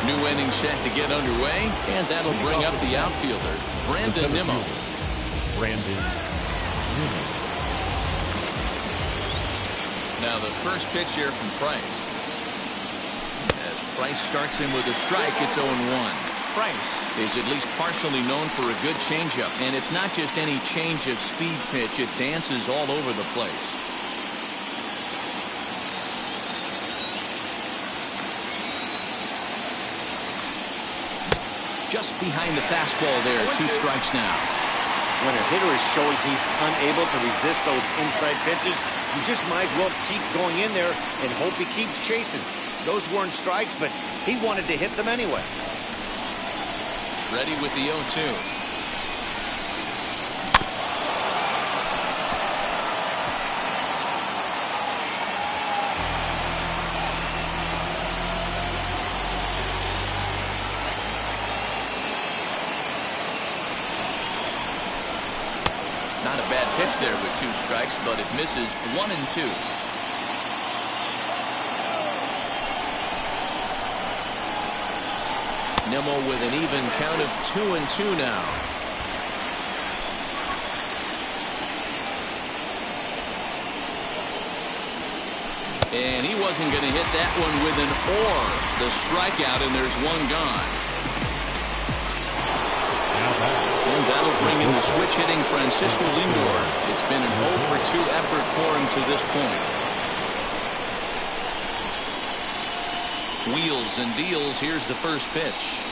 Speaker 1: New inning set to get underway, and that'll bring up the outfielder, Brandon Nimmo. Now the first pitch here from Price. As Price starts in with a strike, it's 0-1. Price is at least partially known for a good changeup, and it's not just any change of speed pitch. It dances all over the place. Just behind the fastball there, 2 strikes now.
Speaker 2: When a hitter is showing he's unable to resist those inside pitches, you just might as well keep going in there and hope he keeps chasing. Those weren't strikes, but he wanted to hit them anyway. Ready
Speaker 1: with the 0-2. Not a bad pitch there with 2 strikes, but it misses 1-2. Nimmo with an even count of 2-2 now. And he wasn't going to hit that one with an or. The strikeout, and there's 1 gone. And that'll bring in the switch-hitting Francisco Lindor. It's been an 0-for-2 effort for him to this point. Wheels and deals. Here's the first pitch.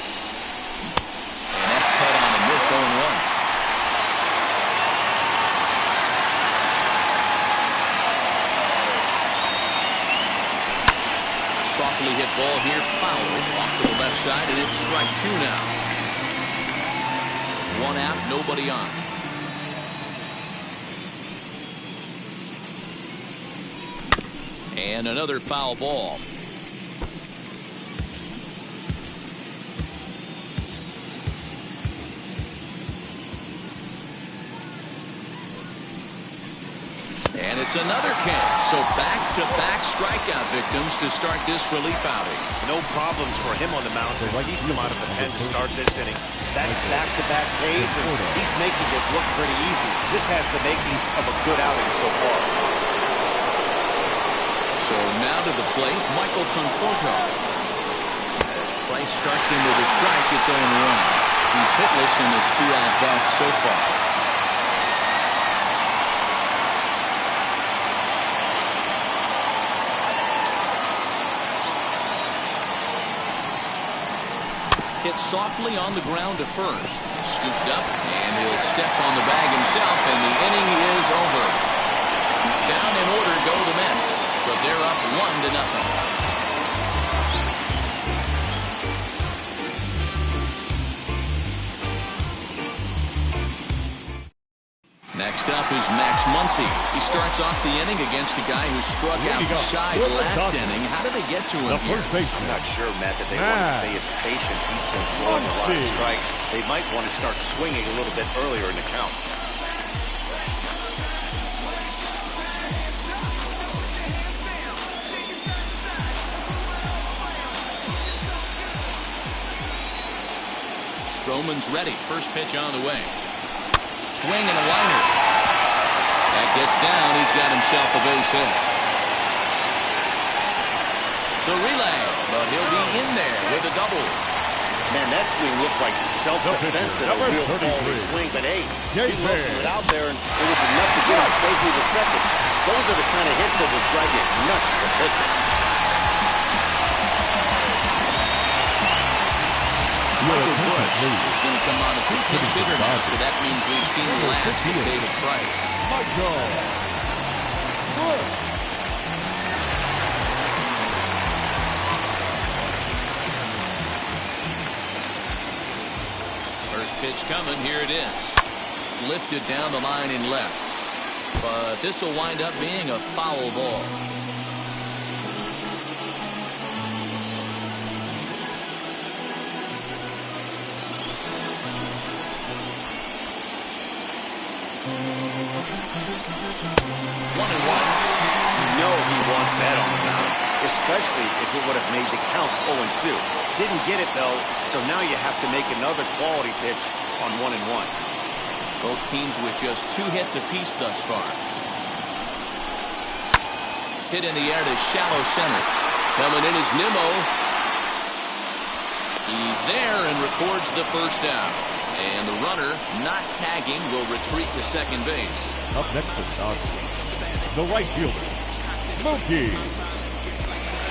Speaker 1: And that's cut on and missed 0-1. Softly hit ball here, foul off to the left side, and it's strike 2 now. 1 out, nobody on. And another foul ball. And it's another catch. So back-to-back strikeout victims to start this relief outing.
Speaker 2: No problems for him on the mound since he's come out of the pen to start this inning. That's back-to-back Ks, and he's making it look pretty easy. This has the makings of a good outing so far.
Speaker 1: So now to the plate, Michael Conforto. As Price starts into the strike, it's 0-1. He's hitless in his 2 at-bats so far. Hit softly on the ground to first. Scooped up, and he'll step on the bag himself, and the inning is over. Down in order go the Mets, but they're up 1-0. Next up is Max Muncy. He starts off the inning against a guy who struck outside last inning. How did they get to him here?
Speaker 2: I'm not sure, Matt, that they want to stay as patient. He's been throwing a lot of strikes. They might want to start swinging a little bit earlier in the count.
Speaker 1: Stroman's ready. First pitch on the way. Swing and a liner. That gets down. He's got himself a base hit. The relay, but he'll be in there with a double.
Speaker 2: Man, that swing looked like self-defense than a real quality swing, but hey, he wrestled it out there, and it was enough to get him safely to second. Those are the kind of hits that will drive you nuts as a pitcher.
Speaker 1: Michael Busch is going to come on as a pinch hitter now, so that means we've seen the last of David Price. First pitch coming, here it is. Lifted down the line in left. But this will wind up being a foul ball.
Speaker 2: He wants that on the mound, especially if it would have made the count 0-2. Didn't get it, though, so now you have to make another quality pitch on 1-1.
Speaker 1: Both teams with just 2 hits apiece thus far. Hit in the air to shallow center. Coming in is Nimmo. He's there and records the first down. And the runner, not tagging, will retreat to second base.
Speaker 3: Up next for Dodgers, the right fielder, Mookie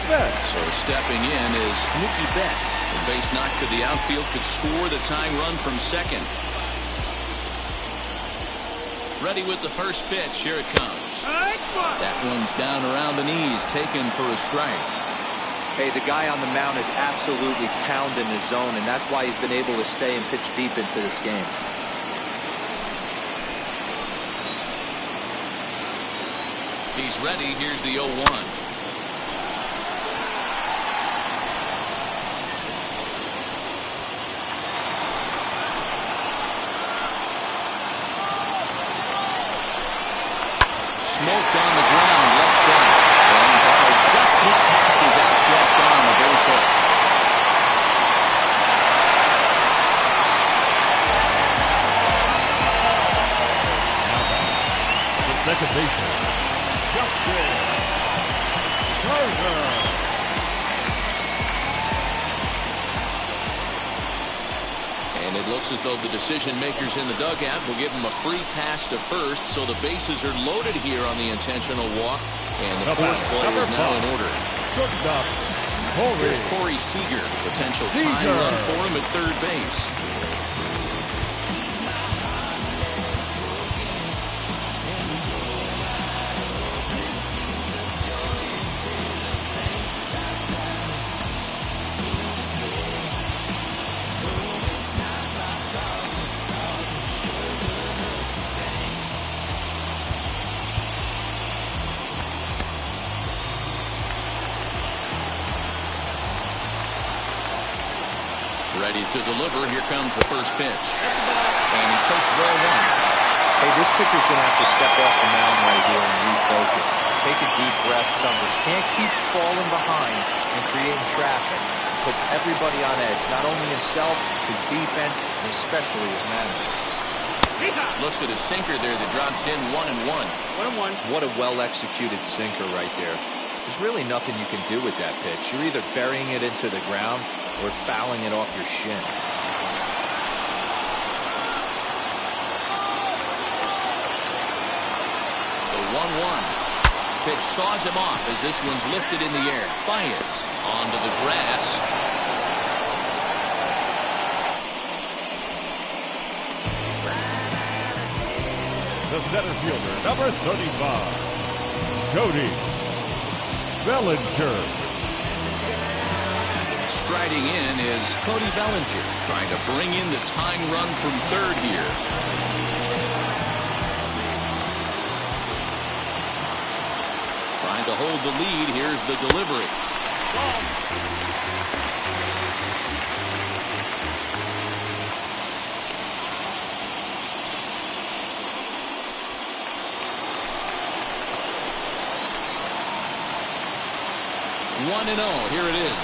Speaker 3: Betts.
Speaker 1: So stepping in is Mookie Betts. The base knock to the outfield could score the tying run from second. Ready with the first pitch. Here it comes. That one's down around the knees, taken for a strike.
Speaker 4: Hey, the guy on the mound is absolutely pounding his zone, and that's why he's been able to stay and pitch deep into this game.
Speaker 1: He's ready. Here's the 0-1.
Speaker 3: DeRosa.
Speaker 1: And it looks as though the decision makers in the dugout will give him a free pass to first, so the bases are loaded here on the intentional walk, and the force play is now in order.
Speaker 3: Shortstop,
Speaker 1: Here's Corey Seager, potential time run for him at third base. Ready to deliver. Here comes the first pitch. And he takes ball one.
Speaker 4: Hey, this pitcher's going to have to step off the mound right here and refocus. Take a deep breath. Something. Can't keep falling behind and creating traffic. It puts everybody on edge, not only himself, his defense, and especially his manager.
Speaker 1: Looks at a sinker there that drops in 1-1.
Speaker 5: 1-1.
Speaker 4: What a well-executed sinker right there. There's really nothing you can do with that pitch. You're either burying it into the ground or fouling it off your shin.
Speaker 1: The 1-1. Pitch saws him off as this one's lifted in the air. Baez onto the grass.
Speaker 3: The center fielder, number 35, Cody Bellinger.
Speaker 1: Striding in is Cody Bellinger, trying to bring in the tying run from third here. Trying to hold the lead. Here's the delivery. One and 0. Here it is.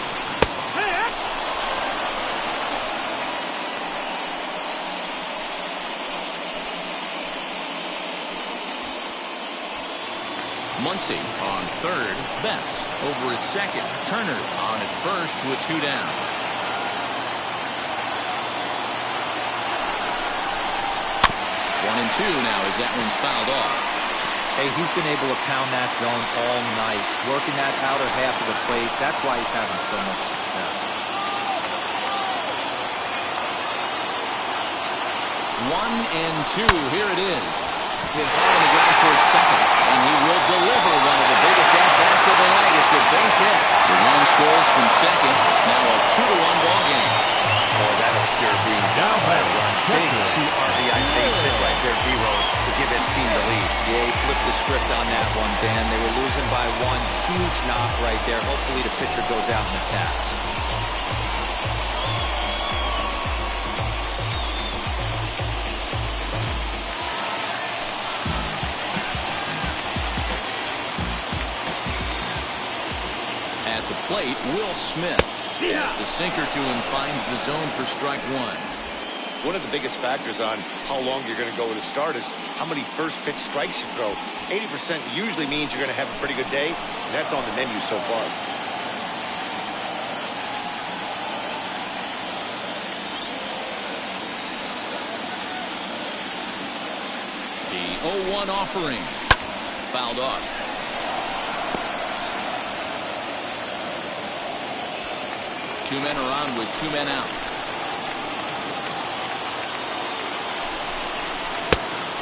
Speaker 1: Muncy on third. Betts over at second. Turner on at first with 2 down. One and 2 now as that one's fouled off.
Speaker 4: Hey, he's been able to pound that zone all night, working that outer half of the plate. That's why he's having so much success.
Speaker 1: 1 and 2. Here it is. Hit hard on the ground towards second, and he will deliver one of the biggest at-bats of the night. It's a base hit. The run scores from second. It's now a 2-1 ball game.
Speaker 2: Boy, that'll sure be
Speaker 3: Now
Speaker 2: a big RBI base hit right there, D-Roll, to give his team the lead.
Speaker 4: Yeah, he flipped the script on that one, Dan. They were losing by 1. Huge knock right there. Hopefully the pitcher goes out and attacks.
Speaker 1: At the plate, Will Smith. As the sinker to him finds the zone for strike one.
Speaker 2: One of the biggest factors on how long you're going to go with a start is how many first pitch strikes you throw. 80% usually means you're going to have a pretty good day, and that's on the menu so far.
Speaker 1: The 0-1 offering. Fouled off. Two men are on with 2 men out.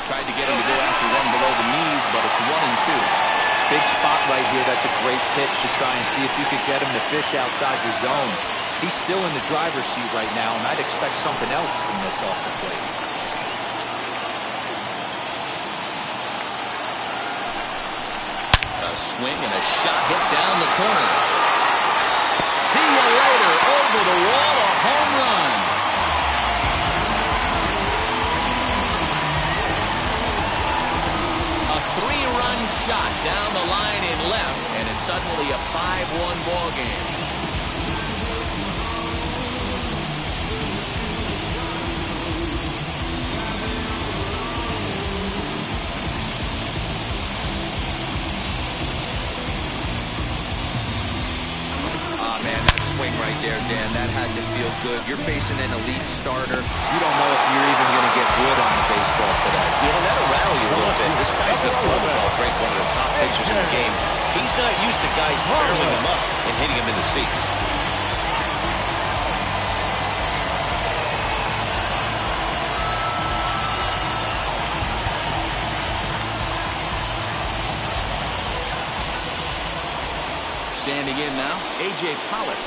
Speaker 1: Tried to get him to go after one below the knees, but it's 1 and 2.
Speaker 4: Big spot right here. That's a great pitch to try and see if you could get him to fish outside the zone. He's still in the driver's seat right now, and I'd expect something else than this off the plate.
Speaker 1: A swing and a shot hit down the corner. See you later. Over the wall, a home run. A 3-run shot down the line in left, and it's suddenly a 5-1 ball game.
Speaker 4: swing right there, Dan. That had to feel good. You're facing an elite starter. You don't know if you're even going to get wood on the baseball today.
Speaker 7: Yeah, that'll rattle you a little bit. This guy's been throwing the ball great, one of the top pitchers in the game. He's not used to guys barreling him up and hitting him in the seats.
Speaker 1: Standing in now, A.J. Pollock.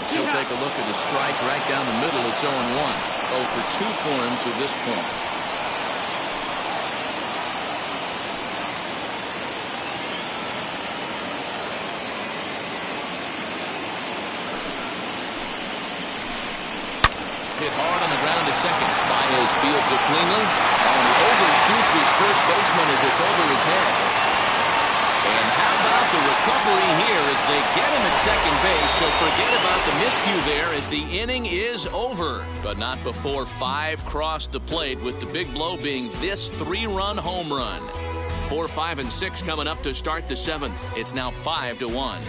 Speaker 1: He'll take a look at the strike right down the middle. It's 0-1. 0 for 2 for him to this point. Hit hard on the ground to second. Baez fields it cleanly and overshoots his first baseman as it's over his head. And how about the recovery here as they get him at second base? So forget about the miscue there as the inning is over. But not before 5 crossed the plate, with the big blow being this 3-run home run. 4, 5, and 6 coming up to start the 7th. It's now 5-1.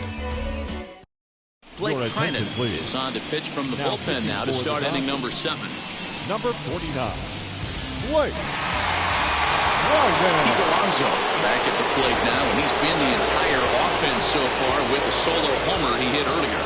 Speaker 1: Blake Trinan is on to pitch from the bullpen now to start inning number 7.
Speaker 3: Number 49, Blake
Speaker 1: Pete Alonso back at the plate now, and he's been the entire offense so far with a solo homer he hit earlier.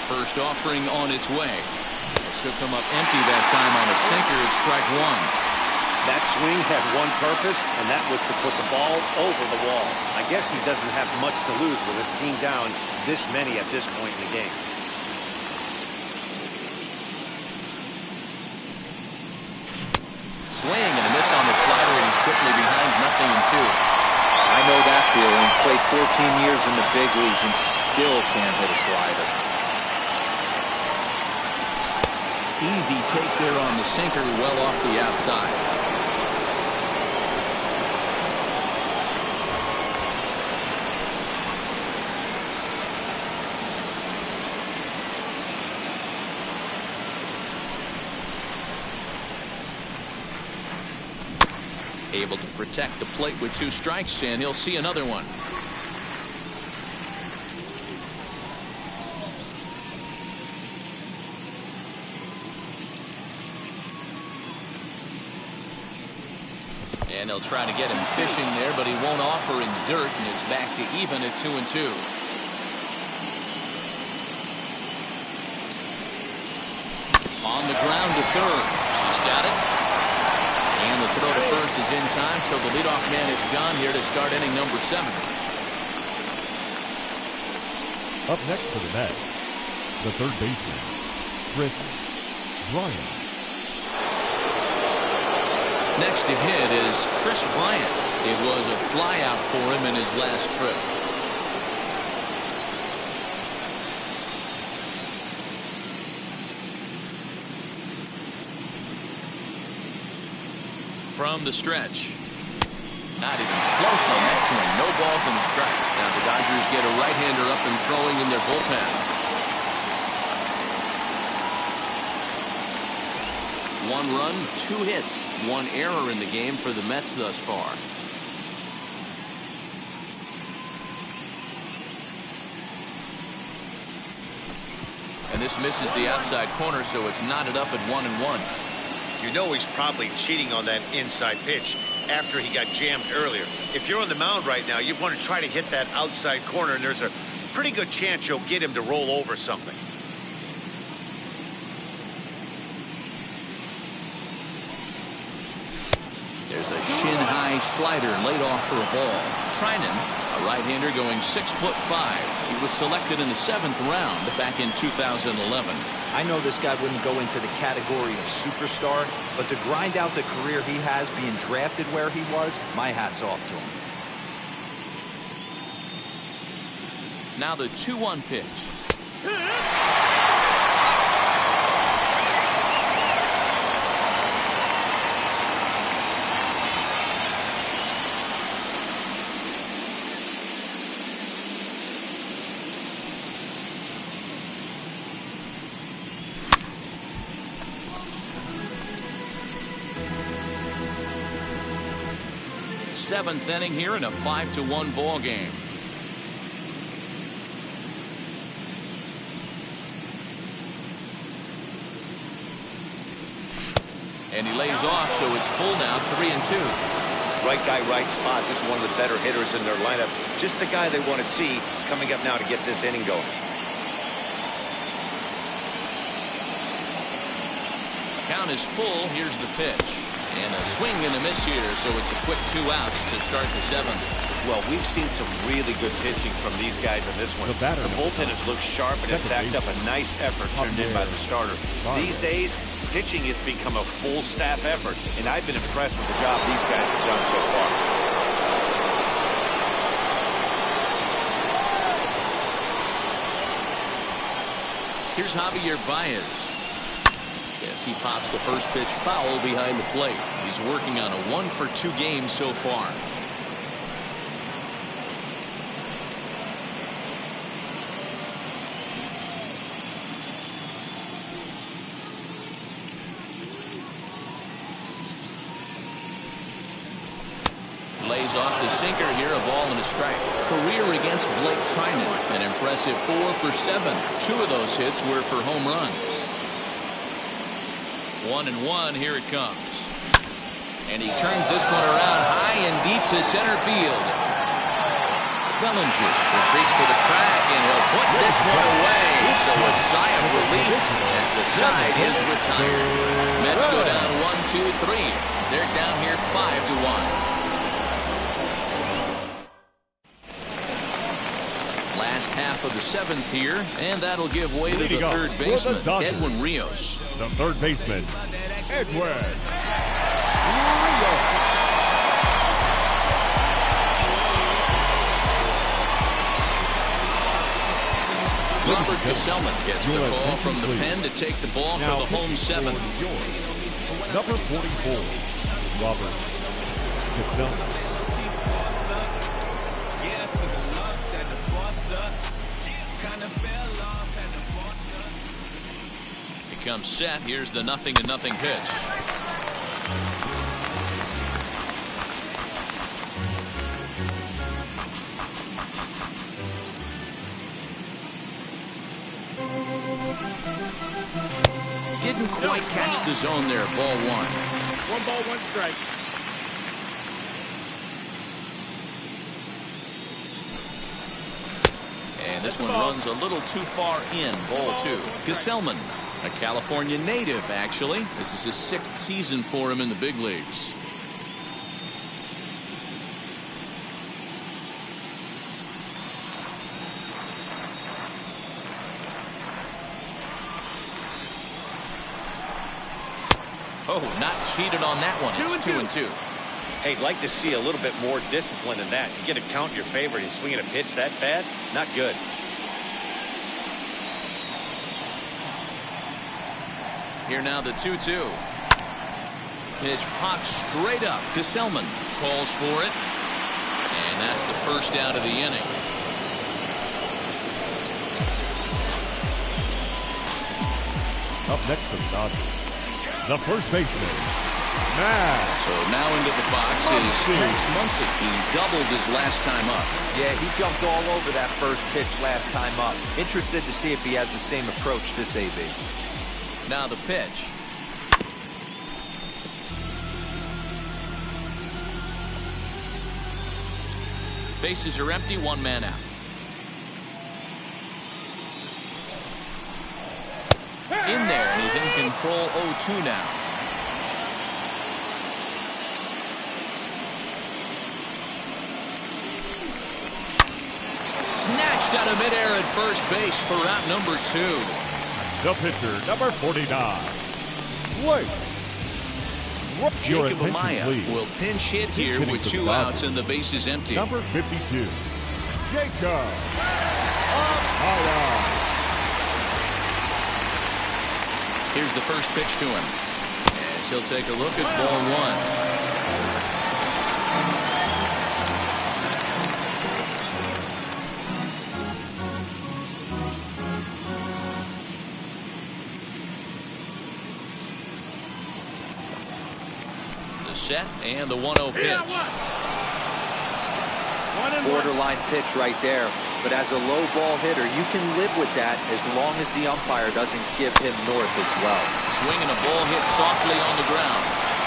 Speaker 1: First offering on its way. This will come up empty that time on a sinker at strike 1.
Speaker 2: That swing had one purpose, and that was to put the ball over the wall. I guess he doesn't have much to lose with his team down this many at this point in the game.
Speaker 1: Swing and a miss on the slider, and he's quickly behind 0-2.
Speaker 4: I know that feeling. Played 14 years in the big leagues and still can't hit a slider.
Speaker 1: Easy take there on the sinker, well off the outside. Able to protect the plate with 2 strikes, and he'll see another one. And they'll try to get him fishing there, but he won't offer in the dirt, and it's back to even at 2-2. On the ground to third. He's got it. And the throw to first is in time, so the leadoff man is gone here to start inning number 7.
Speaker 3: Up next for the Mets, the third baseman, Chris Bryant.
Speaker 1: Next to hit is Chris Bryant. It was a flyout for him in his last trip. From the stretch. Not even close on that swing. No balls in the strike. Now the Dodgers get a right-hander up and throwing in their bullpen. 1 run, 2 hits, 1 error in the game for the Mets thus far. And this misses the outside corner, so it's knotted up at 1-1.
Speaker 7: You know he's probably cheating on that inside pitch after he got jammed earlier. If you're on the mound right now, you want to try to hit that outside corner, and there's a pretty good chance you'll get him to roll over something.
Speaker 1: There's a shin-high slider laid off for a ball. Trinan, a right-hander going 6'5". He was selected in the 7th round back in 2011.
Speaker 4: I know this guy wouldn't go into the category of superstar, but to grind out the career he has being drafted where he was, my hat's off to him.
Speaker 1: Now the 2-1 pitch. 7th inning here in a 5-1 ball game. And he lays off, so it's full now, 3-2.
Speaker 2: Right guy, right spot. This is one of the better hitters in their lineup. Just the guy they want to see coming up now to get this inning going.
Speaker 1: Count is full. Here's the pitch. And a swing and a miss here, so it's a quick 2 outs to start the 7th.
Speaker 2: Well, we've seen some really good pitching from these guys in this one. The bullpen has looked sharp and has backed up a nice effort turned in by the starter. These days, pitching has become a full staff effort, and I've been impressed with the job these guys have done so far.
Speaker 1: Here's Javier Baez. As he pops the first pitch foul behind the plate. He's working on a 1-for-2 game so far. Lays off the sinker here, a ball and a strike. Career against Blake Trinan, an impressive 4 for 7. 2 of those hits were for home runs. 1-1, here it comes. And he turns this one around high and deep to center field. Bellinger retreats to the track and he'll put this one away. So a sigh of relief as the side is retired. Mets go down 1-2-3. They're down here 5-1. Last half of the 7th here, and that'll give way to the third baseman, Edwin Rios.
Speaker 3: The third baseman, Edwin Rios.
Speaker 1: Robert Gesellman gets the call from the pen to take the ball for the home 7th.
Speaker 3: Number 44, Robert Gesellman.
Speaker 1: Comes set. Here's the 0-0 pitch. Didn't quite catch the zone there. Ball 1.
Speaker 5: 1 ball, 1 strike.
Speaker 1: And this one runs a little too far in. Ball 2. Gesellman. A California native, actually. This is his 6th season for him in the big leagues. Oh, not cheated on that one. It's 2-2.
Speaker 2: Hey, I'd like to see a little bit more discipline in that. You get a count in your favor and swinging a pitch that bad? Not good.
Speaker 1: Here now the 2-2. Pitch popped straight up. Gesellman calls for it. And that's the first out of the inning.
Speaker 3: Up next for the Dodgers, the first baseman, Matt.
Speaker 1: So now into the box is Max Muncy. He doubled his last time up.
Speaker 4: Yeah, he jumped all over that first pitch last time up. Interested to see if he has the same approach this AB.
Speaker 1: Now the pitch. Bases are empty, 1 man out. In there, and he's in control 0-2 now. Snatched out of midair at first base for out number 2.
Speaker 3: The pitcher, number 49, Blake.
Speaker 1: Jacob Amaya will pinch hit here with 2 outs and the base is empty.
Speaker 3: Number 52, Jacob Amaya.
Speaker 1: Here's the first pitch to him. As he'll take a look at ball 1. Set and the 1-0 pitch.
Speaker 4: borderline pitch right there. But as a low ball hitter, you can live with that as long as the umpire doesn't give him north as well.
Speaker 1: Swinging a ball hit softly on the ground.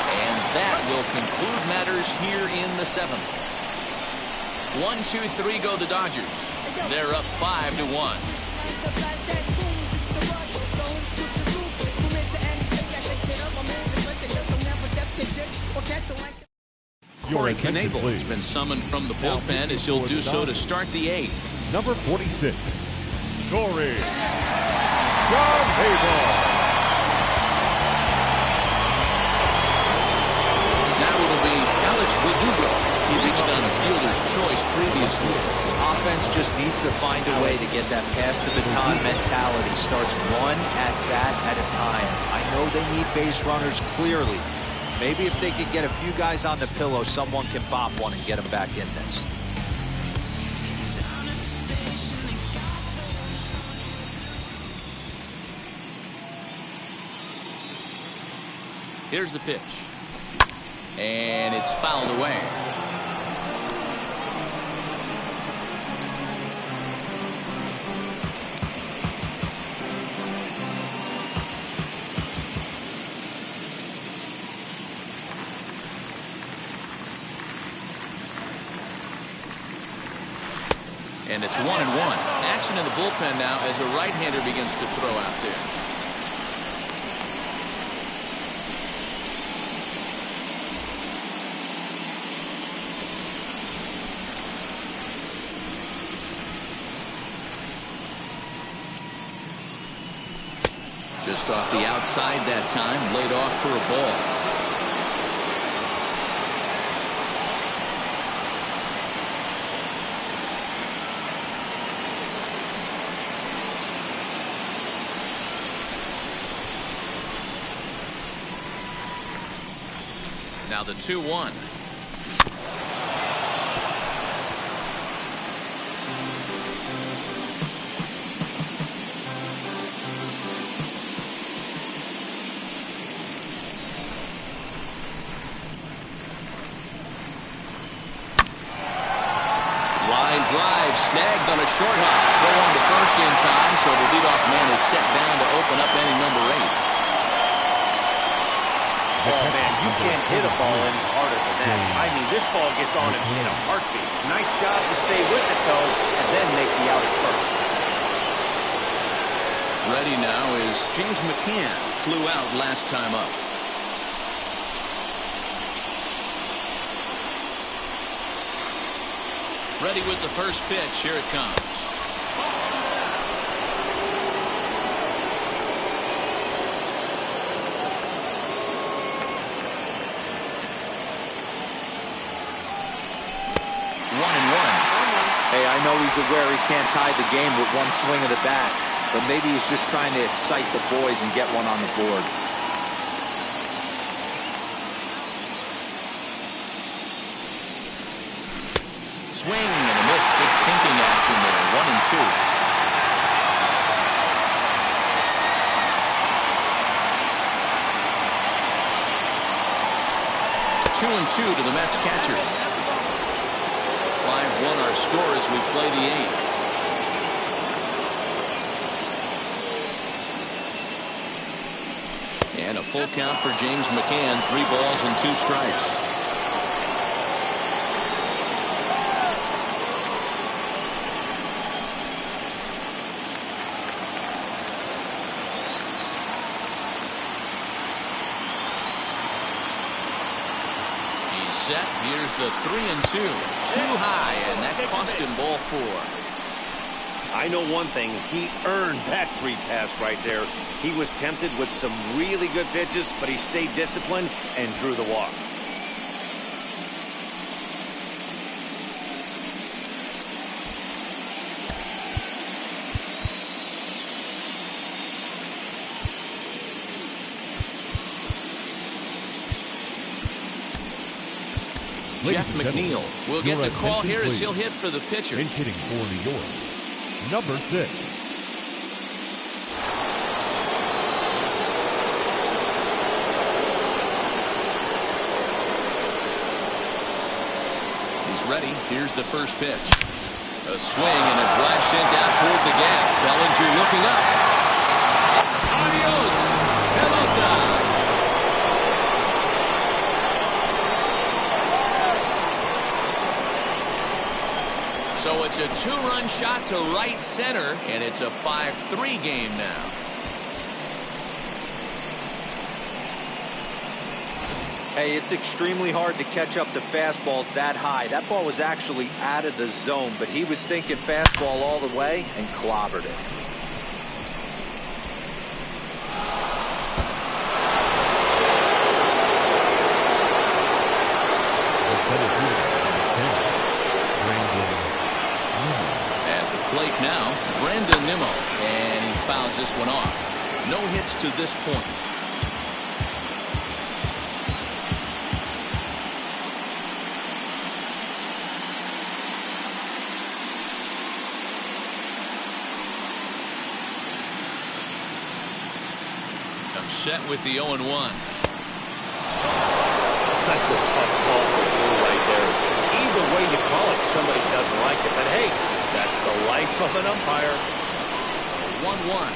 Speaker 1: And that will conclude matters here in the 7th. 1-2-3 go the Dodgers. They're up 5-1. Corey Knebel has been summoned from the bullpen as he'll do so to start the 8th.
Speaker 3: Number 46, Corey Knebel.
Speaker 1: Now it'll be Alex Verdugo. He reached on a fielder's choice previously.
Speaker 4: Offense just needs to find a way to get that pass the baton mentality. Starts one at bat at a time. I know they need base runners clearly. Maybe if they could get a few guys on the pillow, someone can bop one and get them back in this.
Speaker 1: Here's the pitch. And it's fouled away. And it's 1-1. Action in the bullpen now as a right-hander begins to throw out there. Just off the outside that time, laid off for a ball. Now the 2-1. Line drive snagged on a short hop. Throw on to first in time, so the leadoff man is set down to open up inning number 8.
Speaker 2: Oh, man, you can't hit a ball any harder than that. I mean, this ball gets on him in a heartbeat. Nice job to stay with it, though, and then make the out at first.
Speaker 1: Ready now is James McCann. Flew out last time up. Ready with the first pitch. Here it comes.
Speaker 4: Hey, I know he's aware he can't tie the game with one swing of the bat, but maybe he's just trying to excite the boys and get one on the board.
Speaker 1: Swing and a miss. Good sinking action there. 1-2. 2-2 to the Mets catcher. 5-1 our score as we play the 8th. And a full count for James McCann. 3 balls and 2 strikes. Set. Here's the 3-2. Too high, and that cost him ball 4.
Speaker 2: I know one thing. He earned that free pass right there. He was tempted with some really good pitches, but he stayed disciplined and drew the walk.
Speaker 1: Jeff McNeil will get the call here as he'll hit for the pitcher.
Speaker 3: Pinch hitting for New York, number 6.
Speaker 1: He's ready. Here's the first pitch. A swing and a drive sent out toward the gap. Bellinger looking up. Adios, pelota. So it's a two-run shot to right center, and it's a 5-3 game now.
Speaker 4: Hey, it's extremely hard to catch up to fastballs that high. That ball was actually out of the zone, but he was thinking fastball all the way and clobbered it.
Speaker 1: At the plate now, Brandon Nimmo, and he fouls this one off. No hits to this point. Set with the 0-1.
Speaker 7: That's a tough call for Blue right there. Either way you call it, somebody doesn't like it. But hey, that's the life of an umpire.
Speaker 1: 1-1.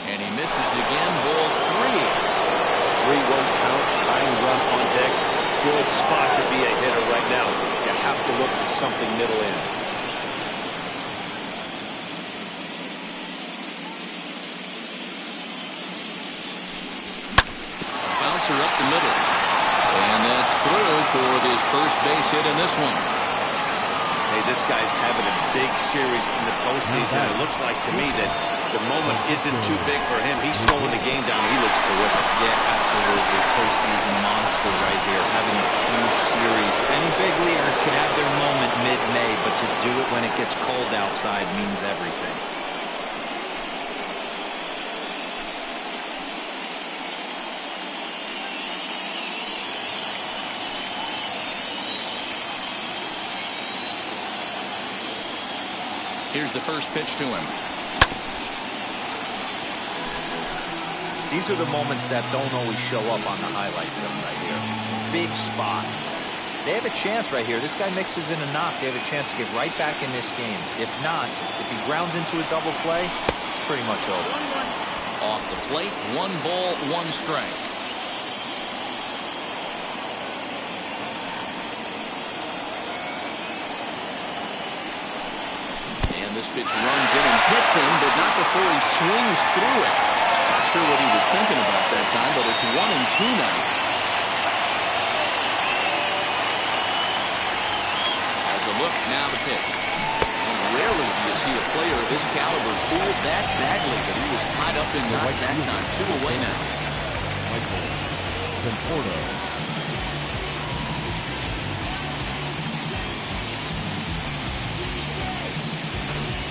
Speaker 1: And he misses again. Ball 3.
Speaker 7: 3-1 count, tying run on deck. Good spot to be a hitter right now. You have to look for something middle in.
Speaker 1: Bouncer up the middle. And that's through for his first base hit in this one.
Speaker 2: Hey, this guy's having a big series in the postseason. It looks like to me that the moment isn't too big for him. He's slowing the game down. He looks terrific.
Speaker 4: Yeah, absolutely. Postseason monster right here. Having a huge series. Any big leaguer can have their moment mid-May, but to do it when it gets cold outside means everything.
Speaker 1: Here's the first pitch to him.
Speaker 4: These are the moments that don't always show up on the highlight film right here. Big spot. They have a chance right here. This guy mixes in a knock. They have a chance to get right back in this game. If not, if he grounds into a double play, it's pretty much over.
Speaker 1: Off the plate, 1 ball, 1 strike. And this pitch runs in and hits him, but not before he swings through it. Not sure what he was thinking about that time, but it's 1-2 now. As a look, now the pitch. And rarely do you see a player of this caliber fooled that badly, but he was tied up in knots that time. 2 away now.
Speaker 3: Michael Conforto.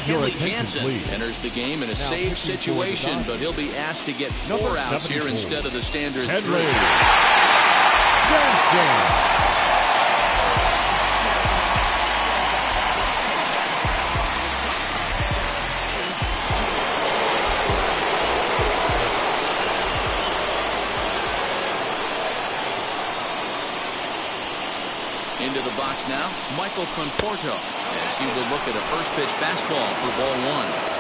Speaker 1: Kenley Jansen enters the game in a save situation, but he'll be asked to get 4 outs here instead of the standard 3. Into the box now, Michael Conforto, as he will look at a first pitch fastball for ball 1.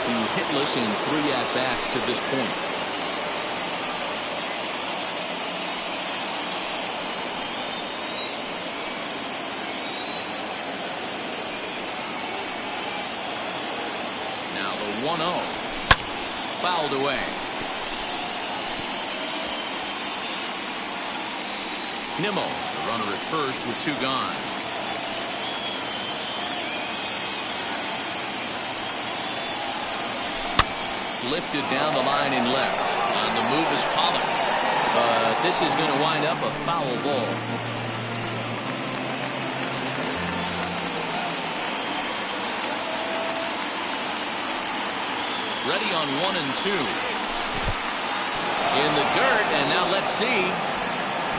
Speaker 1: He's hitless in 3 at-bats to this point. Now the 1-0. Fouled away. Nimmo, the runner at first with 2 gone. Lifted down the line in left. On the move is Pollard. But this is going to wind up a foul ball. Ready on 1-2. In the dirt, and now let's see.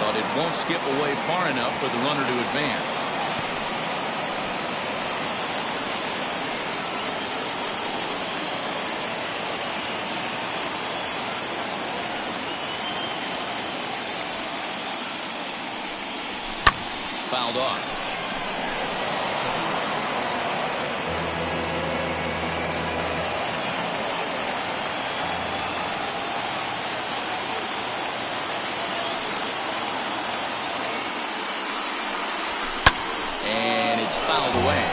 Speaker 1: But it won't skip away far enough for the runner to advance. fouled off. And it's fouled away.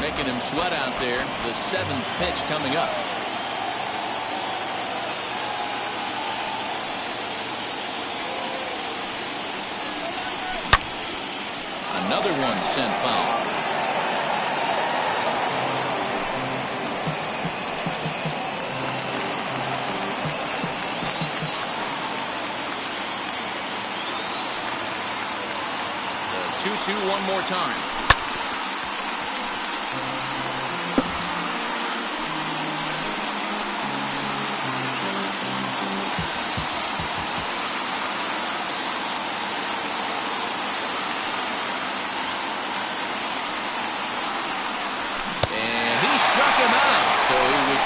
Speaker 1: Making him sweat out there. The 7th pitch coming up. Another one sent foul. The 2-2 one more time.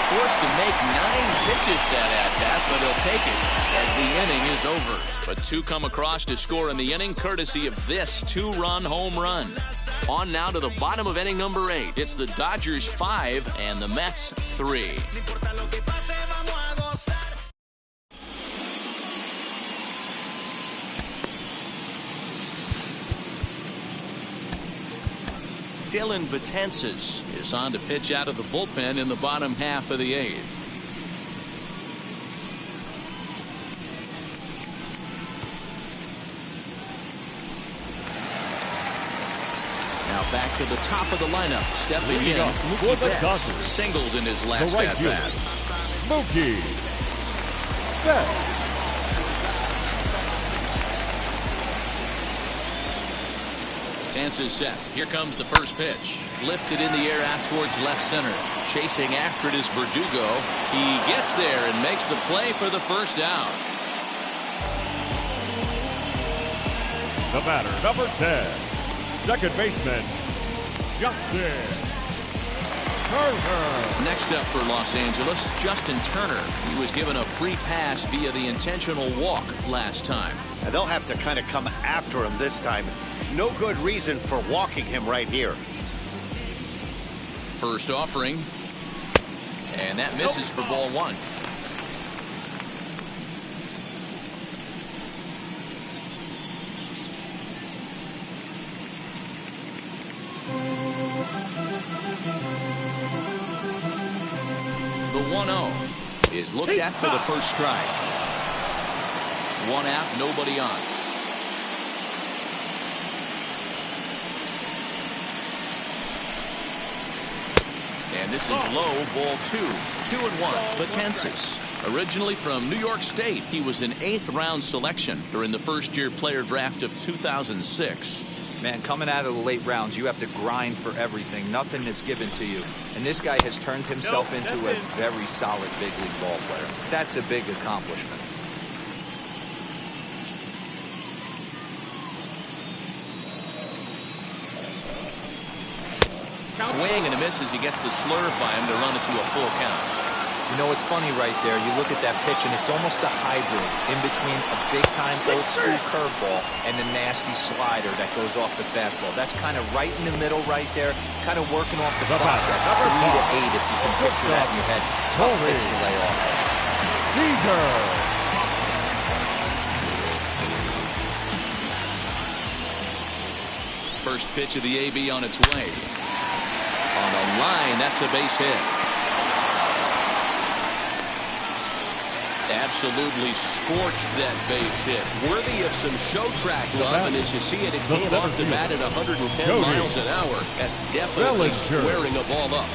Speaker 1: Forced to make 9 pitches that at-bat, but he'll take it as the inning is over. But 2 come across to score in the inning, courtesy of this 2-run home run. On now to the bottom of inning number 8. It's the Dodgers 5 and the Mets 3. Dylan Betances is on to pitch out of the bullpen in the bottom half of the 8th. Now back to the top of the lineup. Stepping in, Mookie Betts singled in his last at-bat.
Speaker 3: Mookie Betts.
Speaker 1: Betances sets. Here comes the first pitch. Lifted in the air out towards left center. Chasing after it is Verdugo. He gets there and makes the play for the first out.
Speaker 3: The batter, number 10, second baseman, Justin Turner.
Speaker 1: Next up for Los Angeles, Justin Turner. He was given a free pass via the intentional walk last time.
Speaker 2: And they'll have to kind of come after him this time. No good reason for walking him right here.
Speaker 1: First offering. And that misses for ball 1. The 1-0 is looked at for the first strike. 1 out, nobody on. And this is low, ball 2. 2-1, Betances. Originally from New York State, he was an 8th-round selection during the first-year player draft of 2006.
Speaker 4: Man, coming out of the late rounds, you have to grind for everything. Nothing is given to you. And this guy has turned himself into a very solid big league ball player. That's a big accomplishment.
Speaker 1: Swing and a miss as he gets the slurve by him to run it to a full count.
Speaker 4: You know, it's funny right there. You look at that pitch, and it's almost a hybrid in between a big-time old-school curveball and the nasty slider that goes off the fastball. That's kind of right in the middle right there, kind of working off the clock at 3 to 8, if you can picture that in your head. Tough pitch to lay off.
Speaker 3: Caesar.
Speaker 1: First pitch of the AB on its way. On the line, that's a base hit. Absolutely scorched that base hit. Worthy of some show track love, and as you see it, it came off the bat at 110 miles an hour. That's definitely squaring a ball up.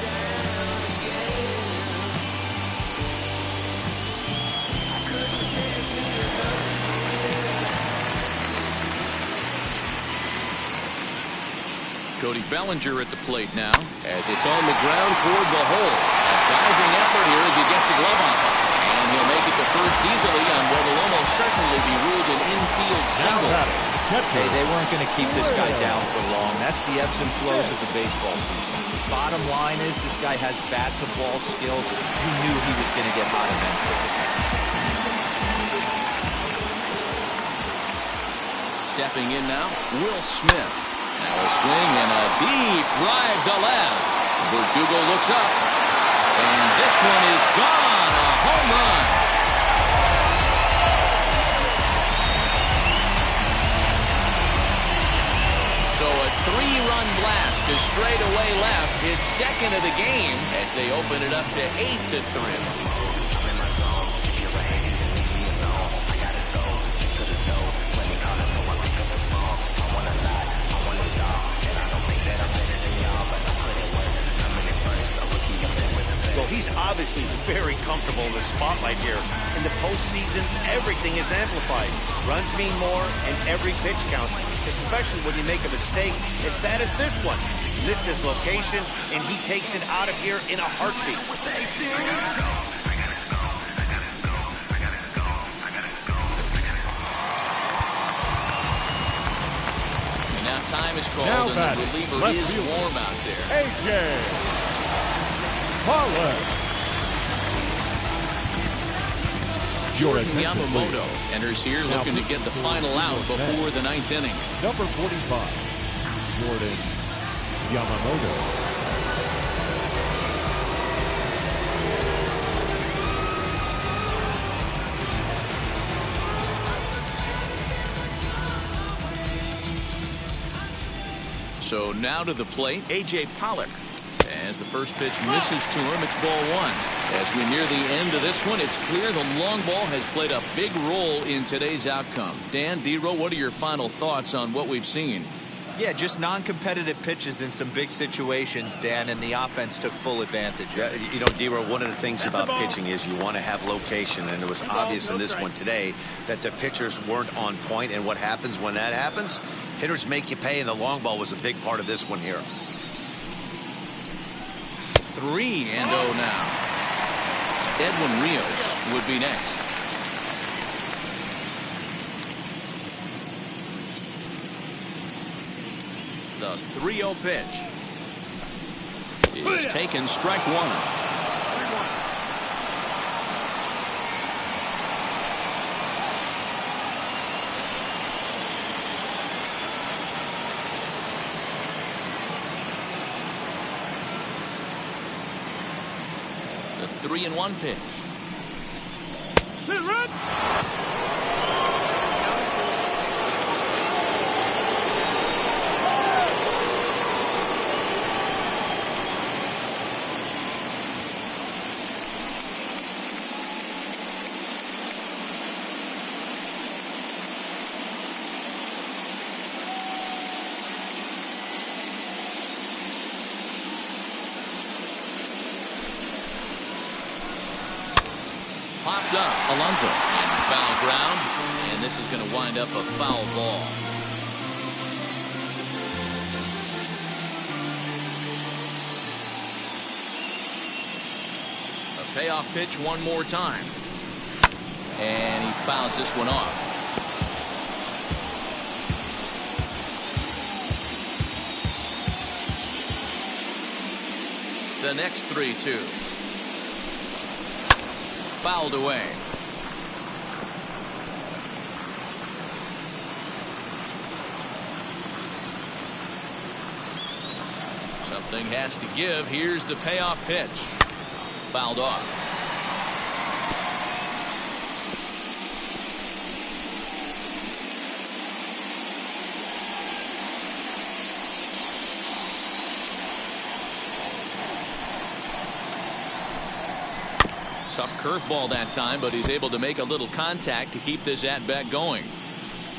Speaker 1: Cody Bellinger at the plate now, as it's on the ground toward the hole. A diving effort here as he gets a glove on it. And he'll make it to first easily on what will almost certainly be ruled an infield single.
Speaker 4: Hey, they weren't going to keep this guy down for long. That's the ebbs and flows of the baseball season. Bottom line is this guy has bat-to-ball skills. You knew he was going to get hot eventually.
Speaker 1: Stepping in now, Will Smith. Now a swing and a deep drive to left. Verdugo looks up, and this one is gone. A home run. So a 3-run blast to straightaway left, his second of the game, as they open it up to 8-3.
Speaker 2: Well, he's obviously very comfortable in the spotlight here. In the postseason, everything is amplified. Runs mean more, and every pitch counts, especially when you make a mistake as bad as this one. Missed his location, and he takes it out of here in a heartbeat.
Speaker 1: And now time is called,
Speaker 3: Now
Speaker 1: and the reliever is warm out there.
Speaker 3: AJ
Speaker 1: Yamamoto enters here looking to get the final out before the 9th inning.
Speaker 3: Number 45, Jordan Yamamoto.
Speaker 1: So now to the plate, A.J. Pollock. As the first pitch misses to him, it's ball 1. As we near the end of this one, it's clear the long ball has played a big role in today's outcome. Dan, D-Row, what are your final thoughts on what we've seen?
Speaker 4: Yeah, just non-competitive pitches in some big situations, Dan, and the offense took full advantage.
Speaker 2: Yeah, you know, D-Row, one of the things about pitching is you want to have location, and it was obvious in this one today that the pitchers weren't on point, and what happens when that happens? Hitters make you pay, and the long ball was a big part of this one here.
Speaker 1: 3-0 now. Edwin Rios would be next. The 3-0 pitch is taken, strike 1. The 3-1 pitch. Popped up, Alonso, and foul ground, and this is going to wind up a foul ball. A payoff pitch one more time, and he fouls this one off. The next 3-2. Fouled away. Something has to give. Here's the payoff pitch. Fouled off. Tough curveball that time, but he's able to make a little contact to keep this at-bat going.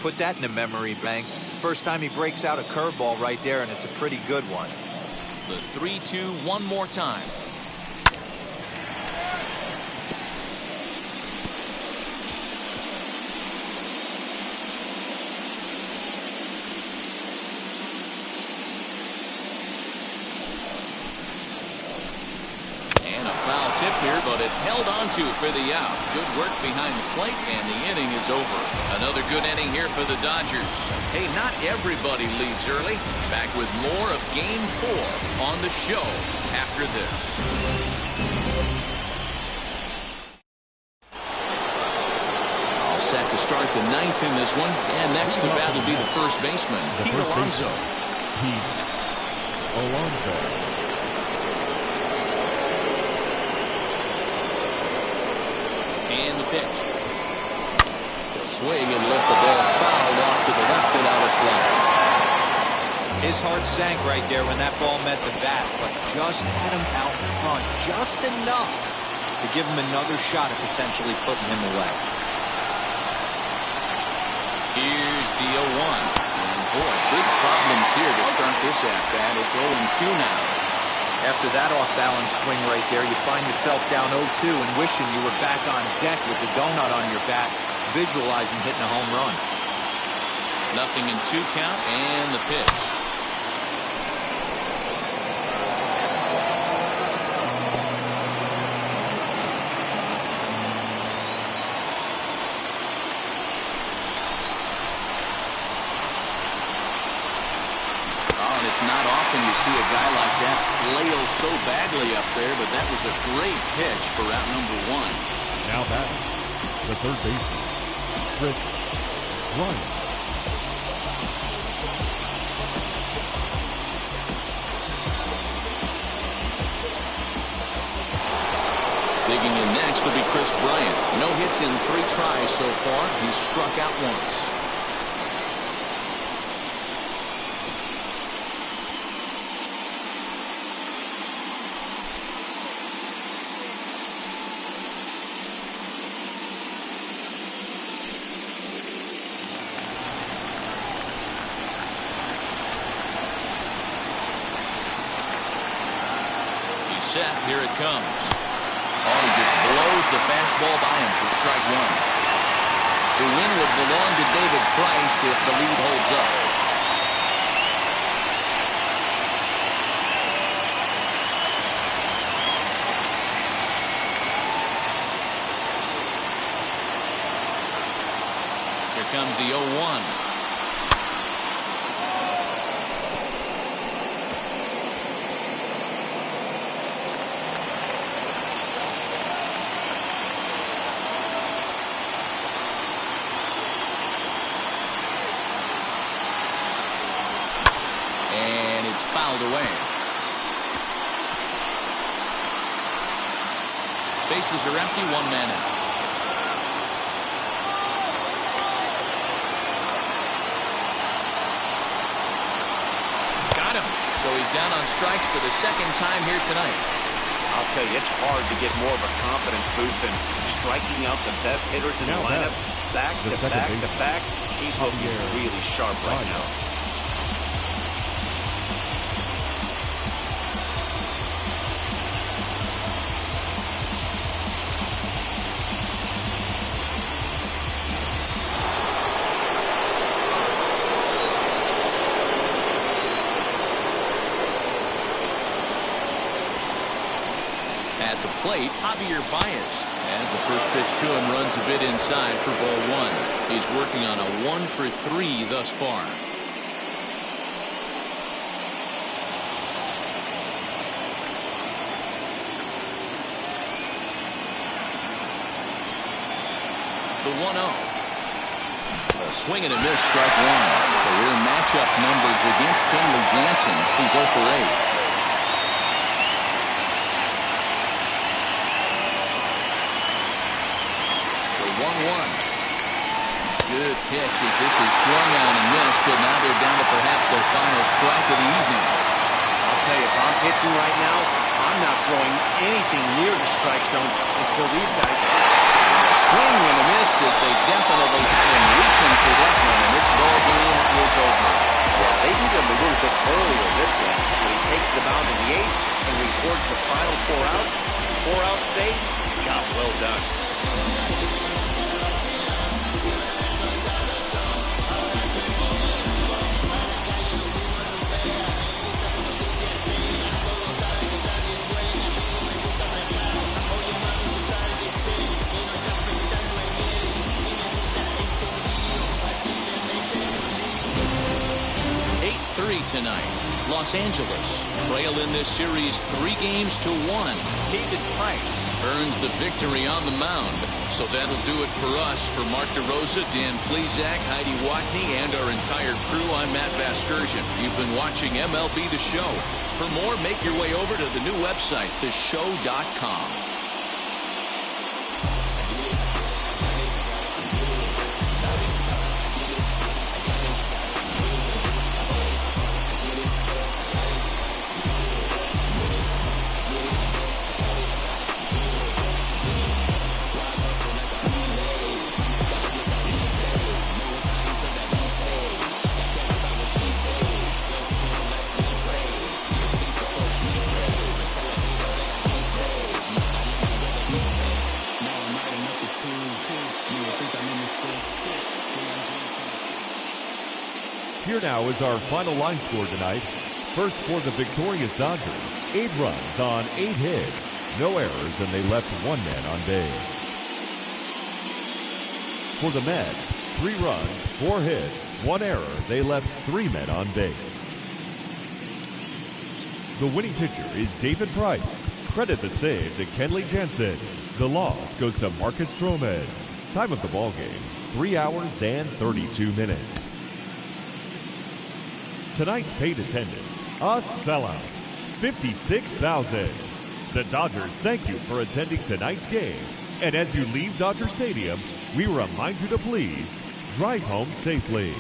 Speaker 4: Put that in a memory bank. First time he breaks out a curveball right there, and it's a pretty good one.
Speaker 1: The 3-2 one more time. Tip here, but it's held onto for the out. Good work behind the plate, and the inning is over. Another good inning here for the Dodgers. Hey, not everybody leaves early. Back with more of Game 4 on the show after this. All set to start. start the ninth in this one. And next to bat will be the first baseman, Pete Alonso.
Speaker 3: Pete Alonso.
Speaker 1: And the pitch. The swing and lift the ball fouled off to the left and out of play.
Speaker 4: His heart sank right there when that ball met the bat, but just had him out front, just enough to give him another shot at potentially putting him away.
Speaker 1: Here's the 0-1. And boy, big problems here to start this at-bat. It's 0-2 now.
Speaker 4: After that off-balance swing right there, you find yourself down 0-2 and wishing you were back on deck with the donut on your bat, visualizing hitting a home run.
Speaker 1: 0-2 count and the pitch. Not often you see a guy like that flail so badly up there, but that was a great pitch for out number 1.
Speaker 3: Now batting, the third baseman, Chris Bryant.
Speaker 1: Digging in next will be Chris Bryant. No hits in 3 tries so far. He's struck out once. Set. Here it comes. Oh, he just blows the fastball by him for strike 1. The win would belong to David Price if the lead holds up. Here comes the 0-1. Fouled away. Bases are empty, 1 man out. Got him. So he's down on strikes for the second time here tonight.
Speaker 2: I'll tell you, it's hard to get more of a confidence boost than striking out the best hitters in the lineup. Back to back to back. He's looking really sharp right now.
Speaker 1: At the plate, Javier Baez, as the first pitch to him runs a bit inside for ball 1. He's working on a 1 for 3 thus far. The 1-0. A swing and a miss, strike 1. Career matchup numbers against Kenley Jansen. He's 0 for 8. Good pitch as this is swung on and missed, and now they're down to perhaps their final strike of the evening.
Speaker 2: I'll tell you, if I'm pitching right now, I'm not throwing anything near the strike zone until these guys.
Speaker 1: A swing and a miss as they definitely had him reaching for that one, and this ball game is over.
Speaker 2: Yeah, they beat him a little bit earlier this one, but he takes the mound in the 8th and records the final 4 outs. 4 out save. Job well done.
Speaker 1: 8:30 tonight. Los Angeles trail in this series 3-1.
Speaker 4: David Price
Speaker 1: Earns the victory on the mound. So that'll do it for us. For Mark DeRosa, Dan Plesac, Heidi Watney, and our entire crew, I'm Matt Vasgersian. You've been watching MLB The Show. For more, make your way over to the new website, theshow.com.
Speaker 3: Here now is our final line score tonight. First for the victorious Dodgers, 8 runs on 8 hits, no errors, and they left 1 man on base. For the Mets, 3 runs, 4 hits, 1 error, they left 3 men on base. The winning pitcher is David Price. Credit the save to Kenley Jansen. The loss goes to Marcus Stroman. Time of the ball game, 3 hours and 32 minutes. Tonight's paid attendance, a sellout, 56,000. The Dodgers thank you for attending tonight's game. And as you leave Dodger Stadium, we remind you to please drive home safely.